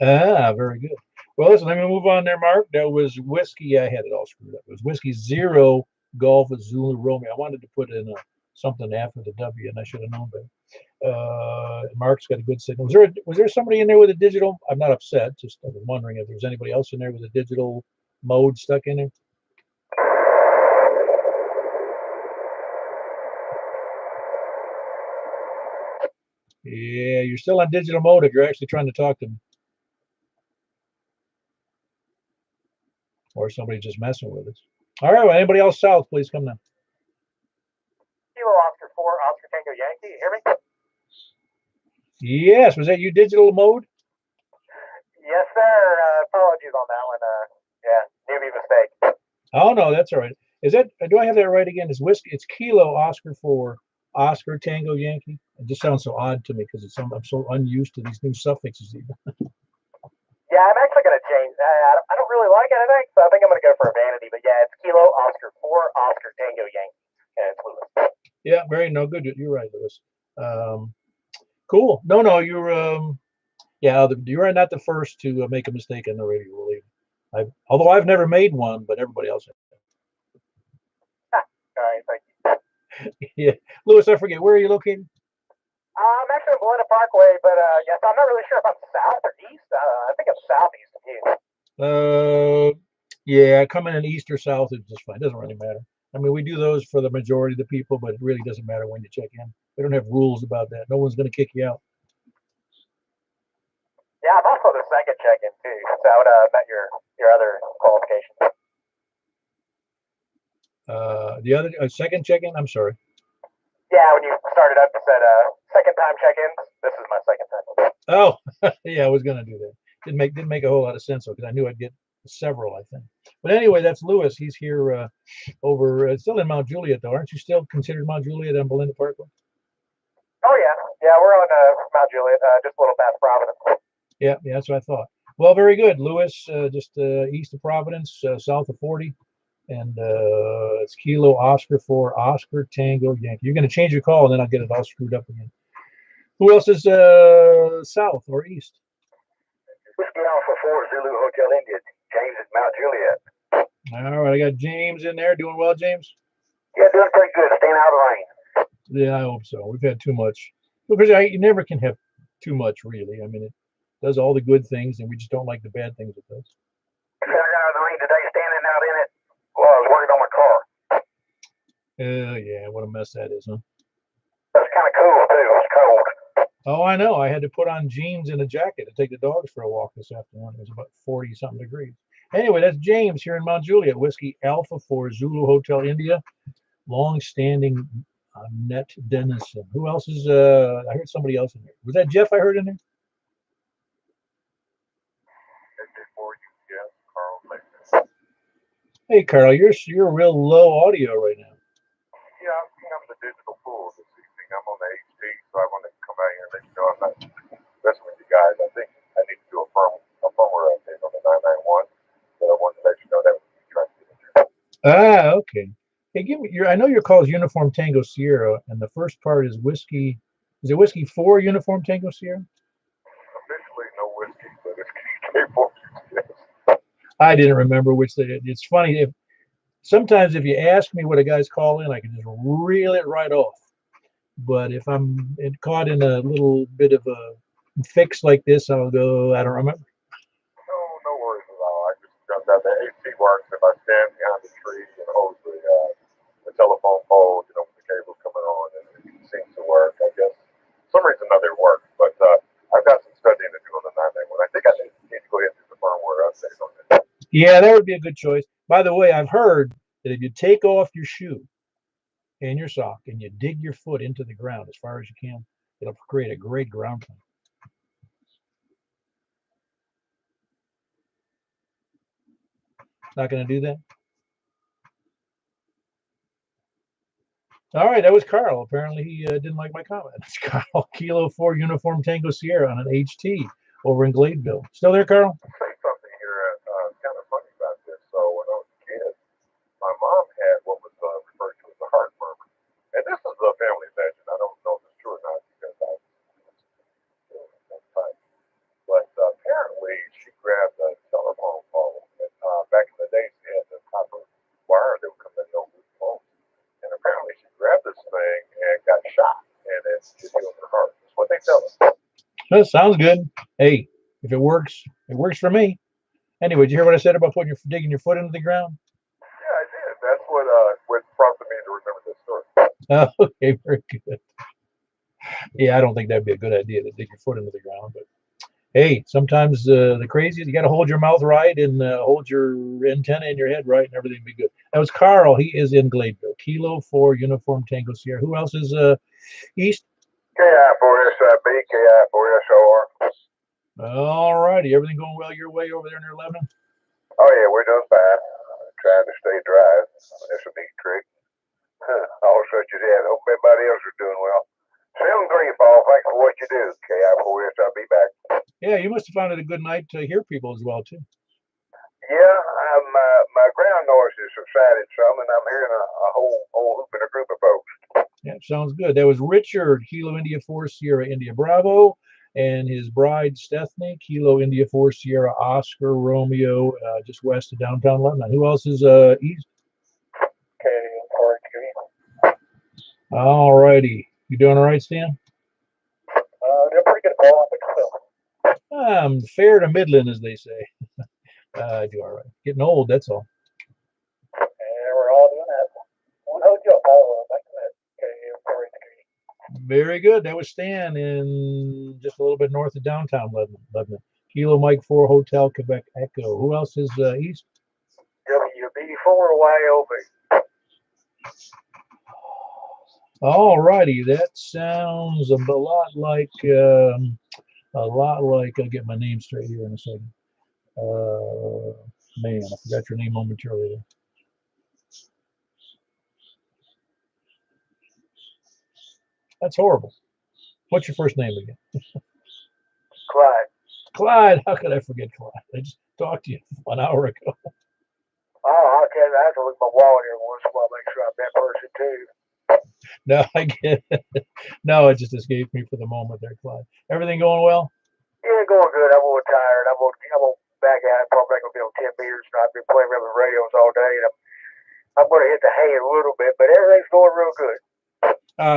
Ah, very good. Well, listen, let me move on there, Mark. That was whiskey. I had it all screwed up. It was whiskey zero Golf Zulu Romeo. I wanted to put in something after the W, and I should have known better. Mark's got a good signal. Was there somebody in there with a digital? I'm not upset. Just I was wondering if there's anybody else in there with a digital mode stuck in it. Yeah, you're still on digital mode if you're actually trying to talk to me. Or somebody just messing with us. All right, well, anybody else south, please come down. Kilo Oscar 4, Oscar Tango Yankee. You hear me? Yes, was that you digital mode? Yes, sir. Apologies on that one. Yeah, newbie mistake. Oh no, that's all right. Is that? Do I have that right again? It's Kilo Oscar for Oscar Tango Yankee. It just sounds so odd to me because I'm so unused to these new suffixes. Even. Yeah, I'm actually going to change that. I don't really like it, I think, so I think I'm going to go for a vanity. But yeah, it's Kilo Oscar 4, Oscar Tango Yankee. And it's Lewis. Yeah, good. You're right, Lewis. Cool. No, you're you're not the first to make a mistake in the radio relief. Although I've never made one, but everybody else has. All right, thank you. Yeah, Lewis, I forget, where are you located? I'm actually in Galena Parkway, but yes, I'm not really sure if I'm south or east. I think I'm southeast of you. Yeah, coming in east or south is just fine. It doesn't really matter. I mean, we do those for the majority of the people, but it really doesn't matter when you check in. We don't have rules about that. No one's going to kick you out. Yeah, I'm also the second check-in too, so I would have met your other qualifications. The other second check-in. I'm sorry. Yeah, when you started up, you said second time check-ins. This is my second time. Oh, yeah, I was going to do that. Didn't make a whole lot of sense because I knew I'd get several, I think. But anyway, that's Lewis. He's here over still in Mount Juliet, though. Aren't you still considered Mount Juliet on Belinda Parkway? Oh yeah, we're on Mount Juliet, just a little past Providence. Yeah, that's what I thought. Well, very good, Lewis. Just east of Providence, south of 40. And it's Kilo Oscar for Oscar Tango Yankee. You're going to change your call, and then I'll get it all screwed up again. Who else is south or east? Whiskey Alpha 4 Zulu Hotel India. James at Mount Juliet. All right, I got James in there. Doing well, James? Yeah, doing pretty good. Staying out of the rain. Yeah, I hope so. We've had too much. Because you never can have too much, really. I mean, it does all the good things, and we just don't like the bad things it does. I got out of the rain today, standing out in it. Well, I was working on my car. Yeah, what a mess that is, huh? It was kind of cool, too. It was cold. Oh, I know. I had to put on jeans and a jacket to take the dogs for a walk this afternoon. It was about 40-something degrees. Anyway, that's James here in Mount Juliet. Whiskey Alpha for Zulu Hotel India. Long-standing net denizen. Who else is? I heard somebody else in there. Was that Jeff I heard in there? Hey, Carl, you're real low audio right now. Yeah, I'm the digital pool this evening. I'm on the HD, so I wanted to come out here and let you know I'm not messing with you guys. I think I need to do a firmware update on the 991, but I wanted to let you know that we're trying to get into. Okay. Hey, give me I know your call is Uniform Tango Sierra, and the first part is whiskey. Is it whiskey 4 Uniform Tango Sierra? Officially no whiskey, but it's K4. I didn't remember which it's funny sometimes if you ask me what a guy's call in, I can just reel it right off. But if I'm caught in a little bit of a fix like this, I'll go, I don't remember. No worries at all. I just jumped out. The AC works if I stand behind the tree and hold the telephone pole, with the cable coming on, and it seems to work. I guess for some reason another works, but I've got some studying to do on the 991. I think I need to go ahead and do the firmware update on it. Yeah, that would be a good choice. By the way, I've heard that if you take off your shoe and your sock and you dig your foot into the ground as far as you can, it'll create a great ground plane. Not going to do that? All right, that was Carl. Apparently he didn't like my comment. It's Carl, Kilo 4 Uniform Tango Sierra on an HT over in Gladeville. Still there, Carl? Say something here kind of funny about this. So when I was a kid, my mom had what was referred to as a heart murmur. And this is a family legend. I don't know if it's true or not because I but apparently she grabbed a telephone pole. And, back in the days, they had the copper wire that would come in over the phone. And apparently she grabbed this thing and got shot. And it healed her heart. That's what they tell us. That sounds good. Hey, if it works for me. Anyway, did you hear what I said about digging your foot into the ground? Yeah, I did. That's what prompted me to remember this story. Okay, very good. Yeah, I don't think that'd be a good idea to dig your foot into the ground, but hey, sometimes the craziest, you got to hold your mouth right and hold your antenna in your head right, and everything will be good. That was Carl. He is in Gladeville. Kilo 4 Uniform Tango Sierra. Who else is east? KI4SIB, KI4SOR. All righty. Everything going well your way over there near Lebanon? Oh, yeah, we're doing fine. Trying to stay dry. That's a big trick. All such as that. Hope everybody else is doing well. 7-3, Paul. Thanks for what you do. KI4SIB back. Yeah, you must have found it a good night to hear people as well, too. Yeah, my ground noise has subsided some, and I'm hearing a whole hoop and a group of folks. Yeah, sounds good. That was Richard, Kilo India 4 Sierra India Bravo, and his bride Stephanie, Kilo India 4 Sierra Oscar Romeo, just west of downtown Lebanon. Who else is east? Okay, All righty. You doing all right, Stan? they're pretty good ball on the Fair to Midland, as they say. I do all right. Getting old, that's all. And we're all doing that. One hotel, Paul. Back to that. Okay, Very good. That was Stan in just a little bit north of downtown Lebanon. Kilo Mike 4 Hotel Quebec Echo. Who else is east? WB4 Wyoming. All righty. That sounds a lot like I'll get my name straight here in a second. Man, I forgot your name momentarily there. That's horrible. What's your first name again? Clyde. Clyde. How could I forget Clyde? I just talked to you 1 hour ago. Oh, okay. I have to look at my wallet here once in a while, make sure I'm that person too. No, I get it. No, it just escaped me for the moment there, Clyde. Everything going well? Yeah, going good. I'm a little tired. I'm gonna back out. Probably gonna be on 10 meters. And I've been playing around with radios all day, and I'm gonna hit the hay a little bit, but everything's going real good.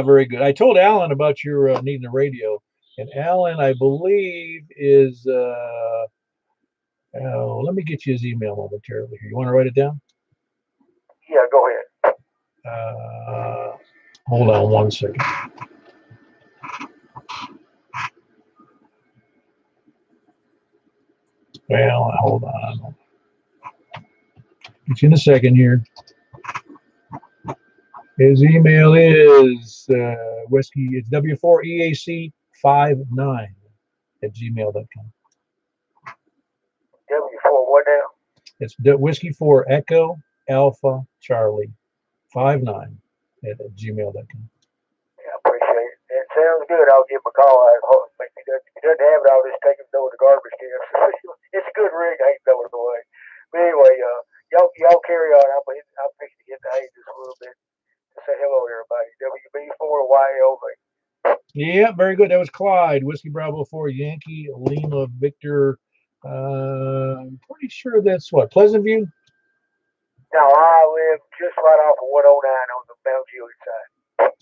Very good. I told Alan about your needing a radio, and Alan, I believe, is. Let me get you his email momentarily here. You want to write it down? Yeah, go ahead. Hold on 1 second. Well, hold on. Get you in a second here. His email is whiskey. It's W4EAC59 @gmail.com. W4 what now? It's whiskey for Echo Alpha Charlie 59 at gmail.com. Yeah, I appreciate it. It sounds good. I'll give him a call. I hope if he doesn't have it, I'll just take him to the garbage can. It's a good rig. I ain't throwing it away. But anyway, y'all carry on. I'm fixing to get the hay just a little bit. Say hello to everybody. WB4 Wyoming. Yeah, very good. That was Clyde, Whiskey Bravo 4 Yankee Lima Victor. I'm pretty sure that's what, Pleasant View? No, I live just right off of 109 on the Mount Juliet side.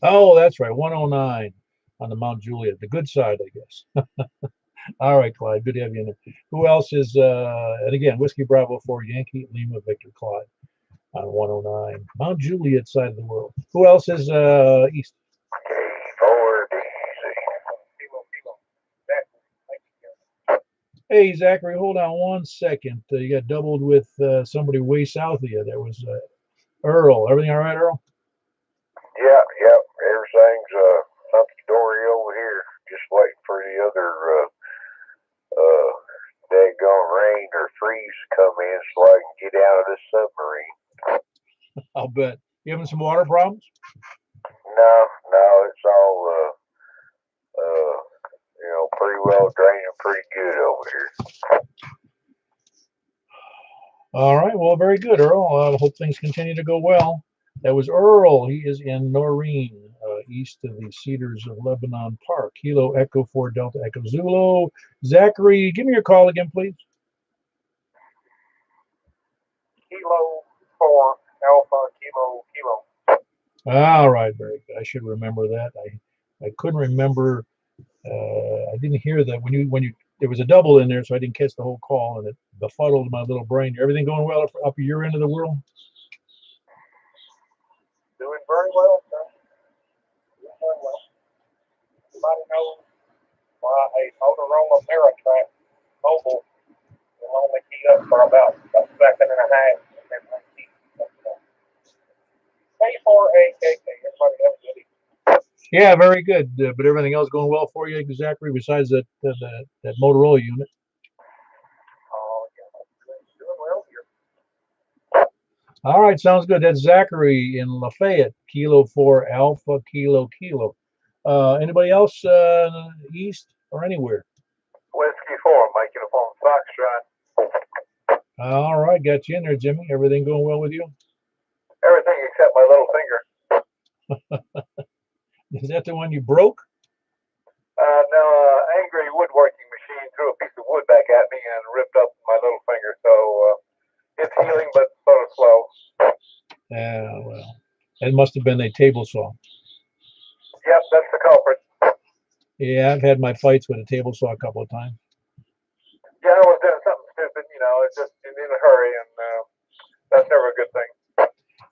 Oh, that's right, 109 on the Mount Juliet, the good side, I guess. All right, Clyde, good to have you in there. Who else is, and again, Whiskey Bravo 4 Yankee, Lima, Victor, Clyde on 109, Mount Juliet side of the world. Who else is east? Okay, forward easy. Hey, Zachary, hold on one second. You got doubled with somebody way south of you. There was Earl. Everything all right, Earl? Yeah, everything's hunky-dory over here. Just waiting for the other daggone rain or freeze to come in so I can get out of this submarine. I'll bet. You having some water problems? No, it's all pretty well draining pretty good over here. All right. Well, very good, Earl. I hope things continue to go well. That was Earl. He is in Noreen, east of the Cedars of Lebanon Park. Kilo Echo 4 Delta Echo Zulu. Zachary, give me your call again, please. Kilo 4 Alpha Kilo. All right, very good. I should remember that. I couldn't remember. I didn't hear that when you there was a double in there, so I didn't catch the whole call, and it befuddled my little brain. Everything going well up your end of the world? Doing very well, sir. Doing very well. Everybody knows why a Motorola Meritrack mobile will only heat up for about a second and a half. And then K4AKK. Everybody have a good evening. Yeah, very good. But everything else going well for you, Zachary, besides that Motorola unit? Oh, yeah. Doing well here. All right, sounds good. That's Zachary in Lafayette, Kilo 4 Alpha Kilo Kilo. Anybody else east or anywhere? Whiskey 4, Mike Uniform Foxtrot. All right, got you in there, Jimmy. Everything going well with you? Everything except my little finger. Is that the one you broke? No, angry woodworking machine threw a piece of wood back at me and ripped up my little finger. So it's healing, but sort of slow. Well, it must have been a table saw. Yep, that's the culprit. Yeah, I've had my fights with a table saw a couple of times. Yeah, I was doing something stupid, it's just in a hurry, and that's never a good thing.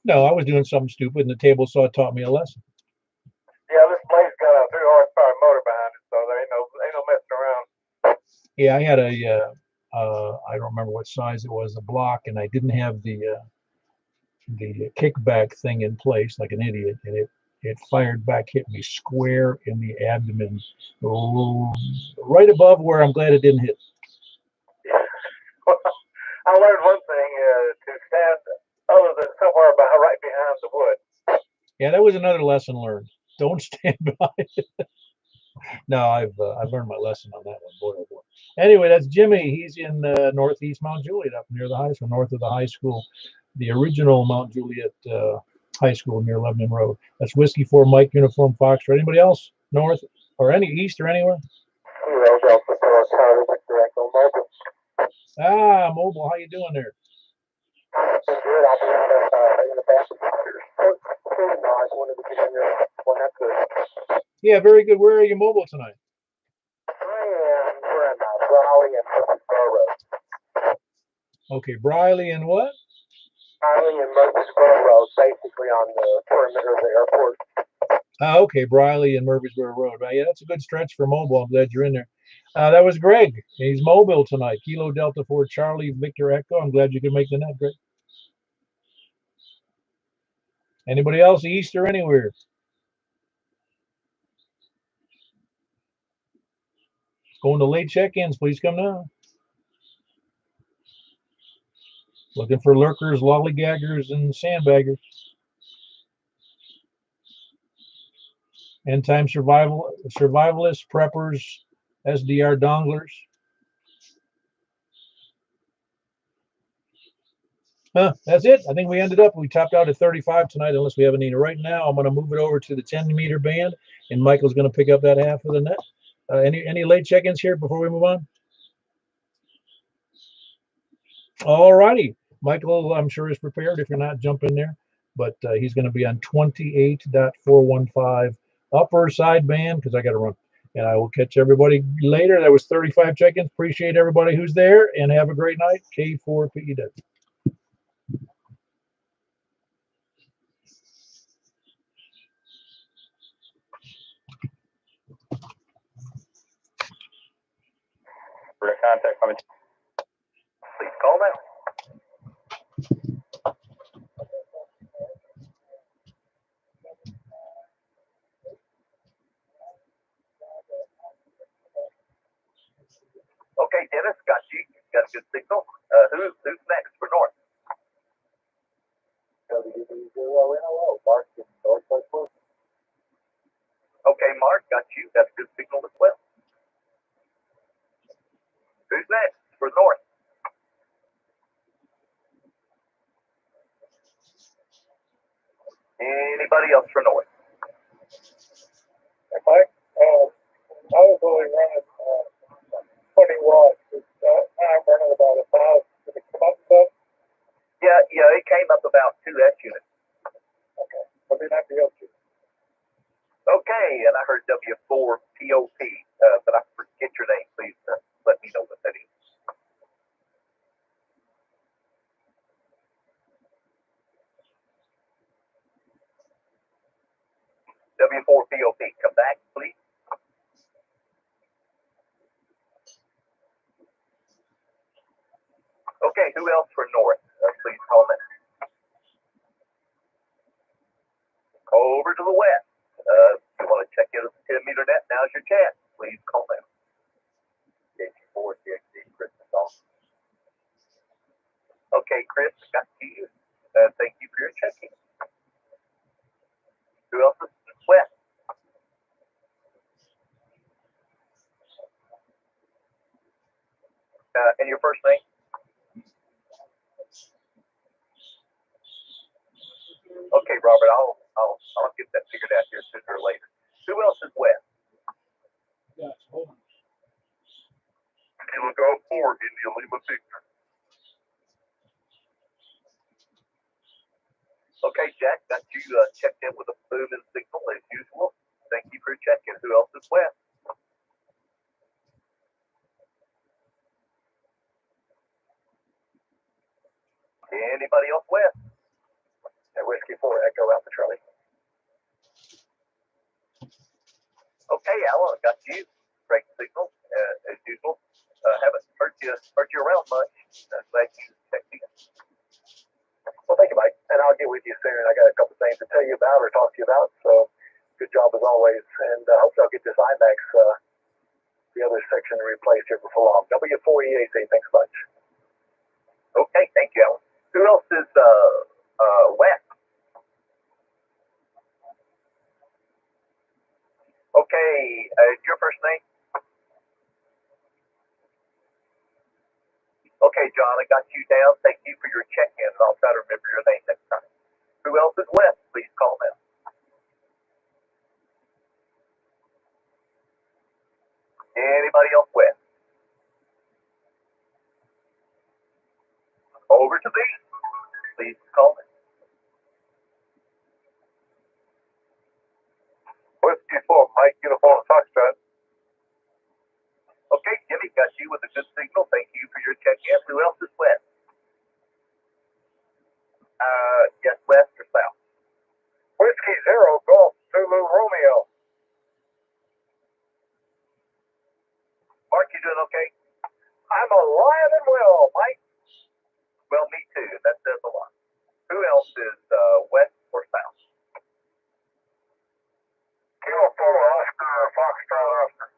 No, I was doing something stupid, and the table saw taught me a lesson. Yeah, this blade's got a 3 horsepower motor behind it, so there ain't no messing around. Yeah, I had I don't remember what size it was, a block, and I didn't have the kickback thing in place like an idiot, and it fired back, hit me square in the abdomen, right above where I'm glad it didn't hit. I learned one thing, to stand other than somewhere right behind the wood. Yeah, that was another lesson learned. Don't stand behind it. No, I've learned my lesson on that one. Boy, oh boy. Anyway, that's Jimmy. He's in northeast Mount Juliet, up near the high school, north of the high school, the original Mount Juliet High School near Lebanon Road. That's Whiskey 4 Mike Uniform Foxtrot. Anybody else north or any east or anywhere? Ah, Mobile. How you doing there? Good. I'll be out in the basket. I wanted to get in there when that's good. Yeah, very good. Where are you mobile tonight? We're in Briley and Murfreesboro Road. Okay, Briley and what? Briley and Murfreesboro Road, basically on the perimeter of the airport. Okay, Briley and Murfreesboro Road. Right, yeah, that's a good stretch for mobile. I'm glad you're in there. That was Greg. He's mobile tonight. Kilo Delta 4 Charlie Victor Echo. I'm glad you could make the net, Greg. Anybody else east or anywhere? Going to late check-ins, please come now. Looking for lurkers, lollygaggers, and sandbaggers. End-time survivalists, preppers, SDR donglers. That's it. I think we ended up. We topped out at 35 tonight, unless we have a need. Right now, I'm going to move it over to the 10-meter band, and Michael's going to pick up that half of the net. Any late check-ins here before we move on? All righty. Michael, I'm sure, is prepared. If you're not, jump in there. but he's going to be on 28.415 upper sideband because I got to run. And I will catch everybody later. That was 35 check-ins. Appreciate everybody who's there, and have a great night. K4PEW. For a contact from please call now. Okay, Dennis, got you. Got a good signal. Who's next for North? Mark in Northwest. Okay, Mark, got you. Got a good signal as well. Who's next for North? Anybody else for North? If I was only running 20 watts. I'm running about 1,000. Did it come up some? Yeah, it came up about 2 S units. Okay. What did I be up to? Okay, and I heard W4 POP, but I forget your name. Please let me know what that is. W4 POP, come back, please. Okay, who else for North? Please call me. Over to the west. You want to check in the 10-meter net? Now's your chance. Please call me. JG4, DXD, Chris is on. Okay, Chris, got to you. Thank you for your checking. Who else is west? And your first name? Okay, Robert, I'll get that figured out here sooner or later. Who else is west? Yes, hold on. Kilo Golf 4, India Lima Victor. Okay, Jack, got you checked in with a boom and signal as usual. Thank you for checking. Who else is west? Anybody else west? At Whiskey 4, Echo Alpha Charlie. Okay, Alan, got you. Great signal as usual. Haven't heard you around much. Glad you checked in. Well, thank you, Mike. And I'll get with you soon. I got a couple things to tell you about or talk to you about. So good job as always. And hopefully I'll get this IMAX, the other section replaced here before long. W4EAC, thanks much. Okay, thank you, Alan. Who else is west? Okay, your first name? Okay, John, I got you down. Thank you for your check-in, and I'll try to remember your name next time. Who else is west? Please call them. Anybody else west? Over to me. Please call me. Whiskey 4, Mike, Uniform Foxtrot. Okay, Jimmy, got you with a good signal. Thank you for your check-in. Who else is west? Yes, west or south? Whiskey 0, Golf, Zulu, Romeo. Mark, you doing okay? I'm alive and well, Mike. Well, me too. That says a lot. Who else is west or south? Kilo 4, Oscar, Foxtrot, Oscar.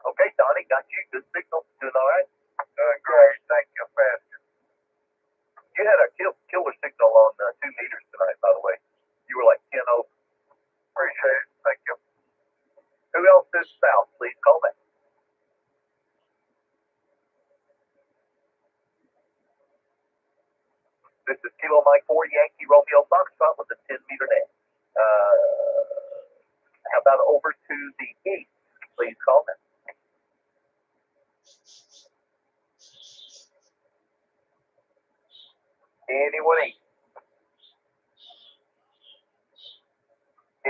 Okay, Donnie, got you. Good signal. Doing all right? Doing great. Thank you, Pastor. You had a killer signal on 2 meters tonight, by the way. You were like 10 over. Appreciate it. Thank you. Who else is south? Please call me. This is Kilo Mike 4 Yankee Romeo Foxtrot with a 10-meter net. How about over to the east? Please call me. Anyone east?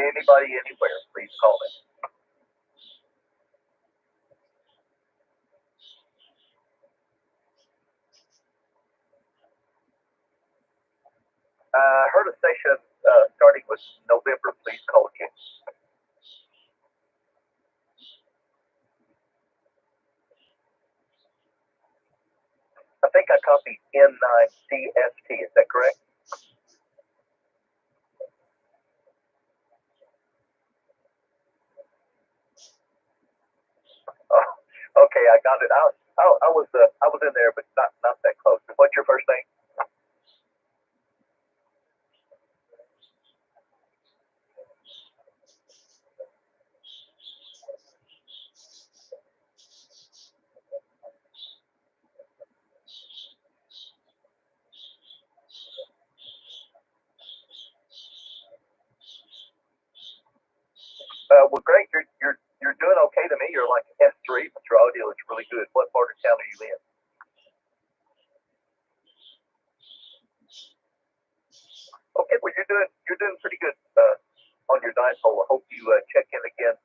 Anybody, anywhere, please call in. Heard a station starting with November. Please call again. I think I copied N9CST. Is that correct? Oh, okay, I got it. I was in there, but not that close. What's your first name? Well, great. You're doing okay to me. You're like S3, but your audio is really good. What part of town are you in? Okay, well you're doing pretty good on your diet hole. I hope you check in again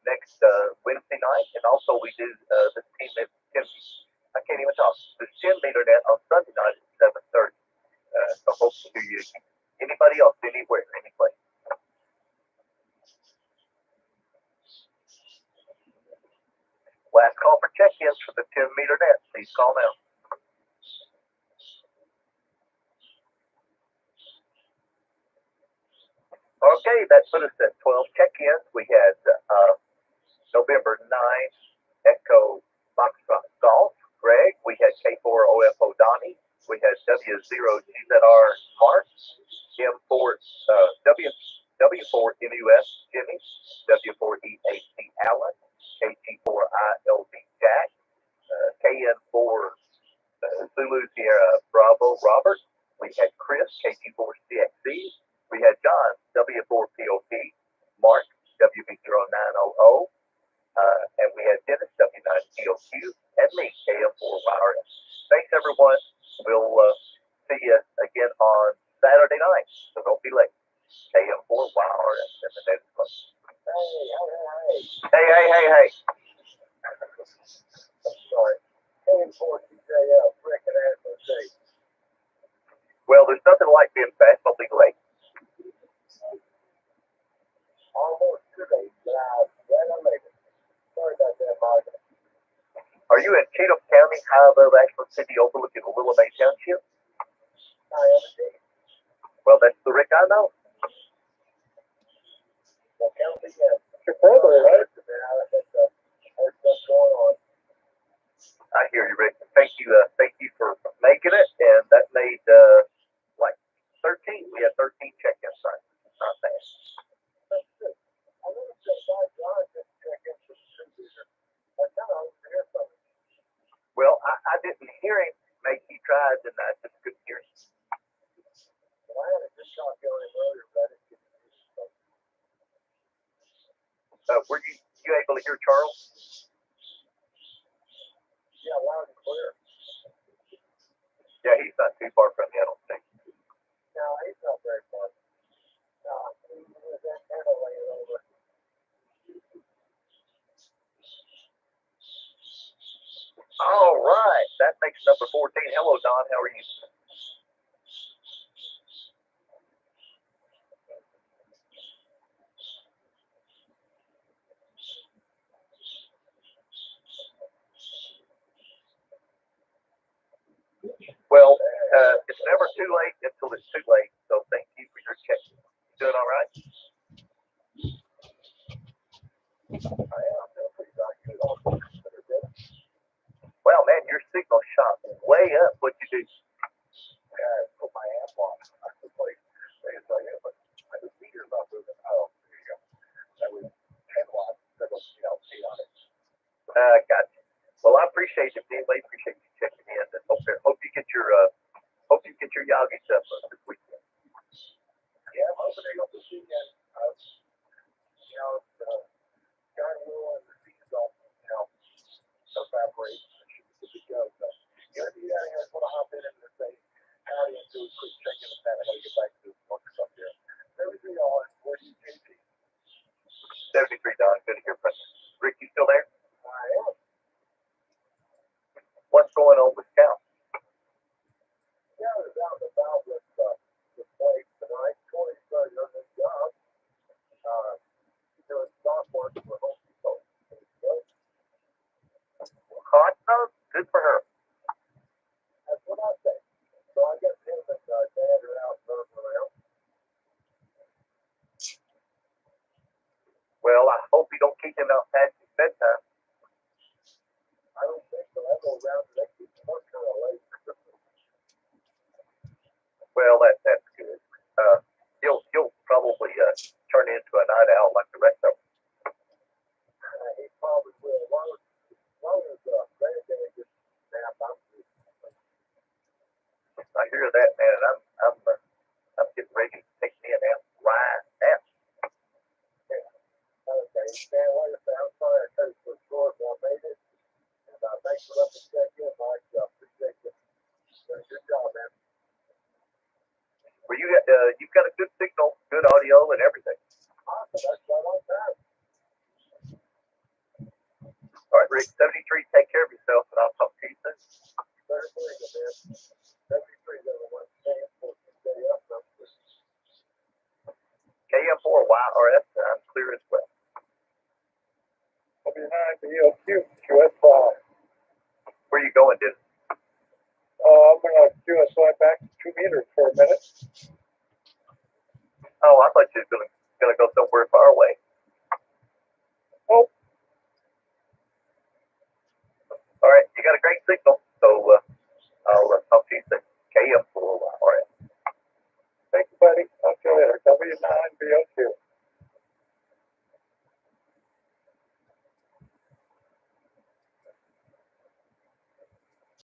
next Wednesday night, and also we do this team at 10. I can't even talk. This 10 meter net on Sunday night at 7:30. So hope to hear you. Anybody else, anywhere, anyplace. Last call for check-ins for the 10 meter net. Please call now. Okay, that put us at 12 check-ins. We had November 9, Echo Foxtrot Golf, Greg. We had K4OFO Donnie. We had W0GZR Mark. M4 W4 MUS Jimmy. W4EAC Allen. KG4ILB Jack. KN4 Zulu Sierra Bravo Robert. We had Chris KG4CXC. We had John W4POP Mark WB0900. And we had Dennis W9POQ and me KM4YRS. Thanks everyone. We'll see you again on Saturday night. So don't be late. KM4YRS and the next one. Hey. Sorry. KM4TJL, Rick and Ashley State. Well, there's nothing like being fashionably late. Almost 2 days, but I made it. Sorry about that, Mark. Are you in Cheatham County, high above Ashland City, overlooking Willow Bay Township? I am indeed. Well, that's the Rick I know. Well, count me in. Your brother, right? There's stuff going on. I hear you, Rick. Thank you for making it. And that made like 13. We had 13 check-in signs. Not bad. That's good. I noticed that guy John didn't check in for the computer. I kind of hope to hear from him. Well, I didn't hear him. Maybe he tried, and I just couldn't hear him. Well, I had a good talk on him earlier, but I didn't get to hear him. Were you able to hear Charles? Yeah, loud and clear. Yeah, he's not too far from me, I don't think. No, he's not very far. No, he was in Italy over. All right, that makes number 14. Hello, Don. How are you? Well, it's never too late until it's too late. So thank you for your check. Doing all right? I am doing pretty darn good. Well, man, your signal shot way up. What'd you do? I put my amp on. I was like, but the meter's not moving. Oh, there you go. That was 10 watts. That was, 8 on it. Gotcha. Well, I appreciate it, man. I appreciate you checking in. And hope you get your Yagi stuff this weekend. Yeah, I'm hoping they go this weekend. John Will and the season's all, evaporate. It should be good to go. So, if you guys want to hop in and say howdy and do a quick check-in with that, I got to get back to the work stuff here. Everything on, where do you take going on with Cal? Yeah, I was out and about with the place tonight. Corey's started on this job. Doing stock work for Home Depot. Hot dog? Good for her. That's what I think. So I guess him and Dad are out running around. Well, I hope you don't keep him out past his bedtime. I don't think so. I go around and they keep the work kind of late. Well, that's good. He'll probably turn into a night owl like the rest of them. He probably will. As long as Granddad gets nap, I'm good. I hear that, man, and I'm getting ready to take me a nap right now. Okay, Stan, like I said, I'm sorry I cut it so short, but I made it. And thanks for letting me check in, Mike. Appreciate you. Good job, man. Well, you've got a good signal, good audio, and everything. Awesome. That's right on time. All right, Rick, 73, take care of yourself, and I'll talk to you soon. Better believe it, man. 73 is everyone saying for today up. KM4YRS, I'm clear as well. I'll be behind the ELQ, QS5. Where are you going, Dennis? I'm going to do a slide back to 2 meters for a minute. Oh, I thought you were gonna go somewhere far away. Oh. All right, you got a great signal.